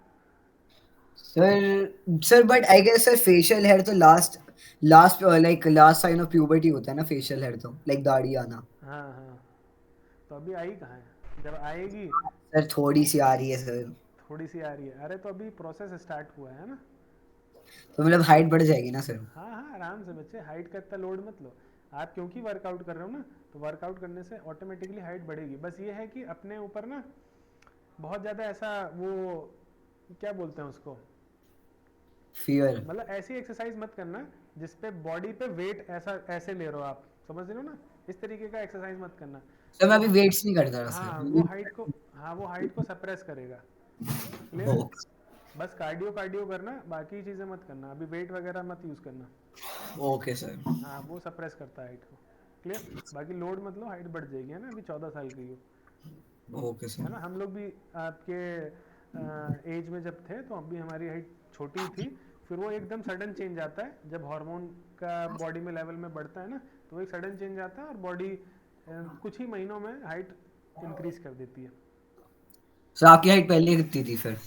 Sir but I guess sir facial hair तो last last like last sign of puberty होता है ना, फेशियल हेयर तो लाइक दाढ़ी आना। हाँ हाँ, तो अभी आई कहाँ है, जब आएगी। सर थोड़ी सी आ रही है सर। थोड़ी सी आ रही है, अरे तो अभी प्रोसेस स्टार्ट हुआ है ना। तो मतलब हाइट बढ़ जाएगी ना सर? हाँ हाँ, आराम से बच्चे, हाइट का इतना लोड मत लो। आप क्योंकि वर्कआउट कर रहे हो ना, तो वर्कआउट करने से ऑटोमेटिकली हाइट बढ़ेगी। बस ये है कि अपने ऊपर ना बहुत ज़्यादा ऐसा वो क्या बोलते हैं उसको, फियर। मतलब ऐसी एक्सरसाइज मत करना जिसपे बॉडी पे वेट ऐसा ऐसे ले रहे हो आप, समझ रहे हो ना, इस तरीके का एक्सरसाइज मत करना। सर मैं वो अभी वेट्स नहीं करता था हाँ वो सर। हाइट को, हाँ वो हाइट को सप्रेस करेगा। क्लियर ओ, है? बस कार्डियो कार्डियो करना, बाकी चीज़ें मत करना, अभी वेट वगैरह मत यूज़ करना। Okay sir. हाँ वो सप्रेस करता है हाइट को। क्लियर? बाकी लोड मत लो, हाइट बढ़ जाएगी, है ना, अभी 14 साल की हो, ओके है सर। ना। हम लोग भी आपके एज में जब थे तो अब भी हमारी हाइट छोटी थी, फिर वो एकदम सडन चेंज आता है जब हार्मोन का बॉडी में लेवल में बढ़ता है ना, तो वो एक सडन चेंज आता है और बॉडी कुछ ही महीनों में हाइट इंक्रीज कर देती है। सर आपकी हाइट पहले कितनी थी फिर?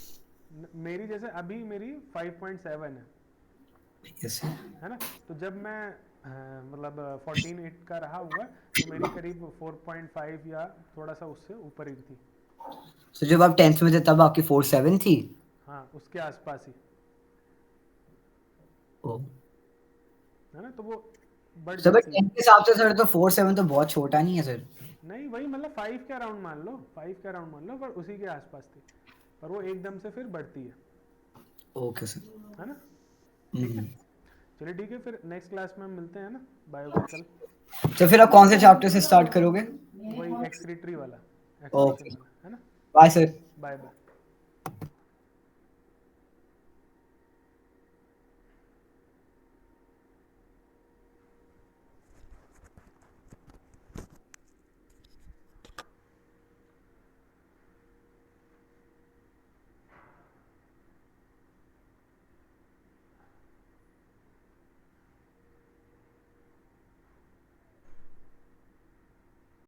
मेरी जैसे अभी मेरी 5.7 यस सर। है ना। तो जब मैं मतलब 14 8 का रहा हुआ, तो मेरी करीब 4.5 या थोड़ा सा उससे ऊपर ही थी। सर जब आप 10th में थे तब आपकी 4.7 थी? हाँ उसके आसपास ही, ओ है ना, तो वो बढ़ सर बट जाती 10th है। के हिसाब से सर तो 4.7 तो बहुत छोटा नहीं है सर। नहीं वही मतलब 5 के अराउंड मान लो, 5 के अराउंड मान लो, पर उसी के आसपास थी, पर वो एकदम से फिर बढ़ती ओके सर। है ना। ठीक है, हम्म। चलिए ठीक है, फिर नेक्स्ट क्लास में हम मिलते हैं ना, बायो का कल। तो फिर आप कौन से चैप्टर से स्टार्ट करोगे? वही एक्सक्रीटरी वाला, ओके। एक्सक्रीशन वाला, है ना। Bye sir. Bye bye.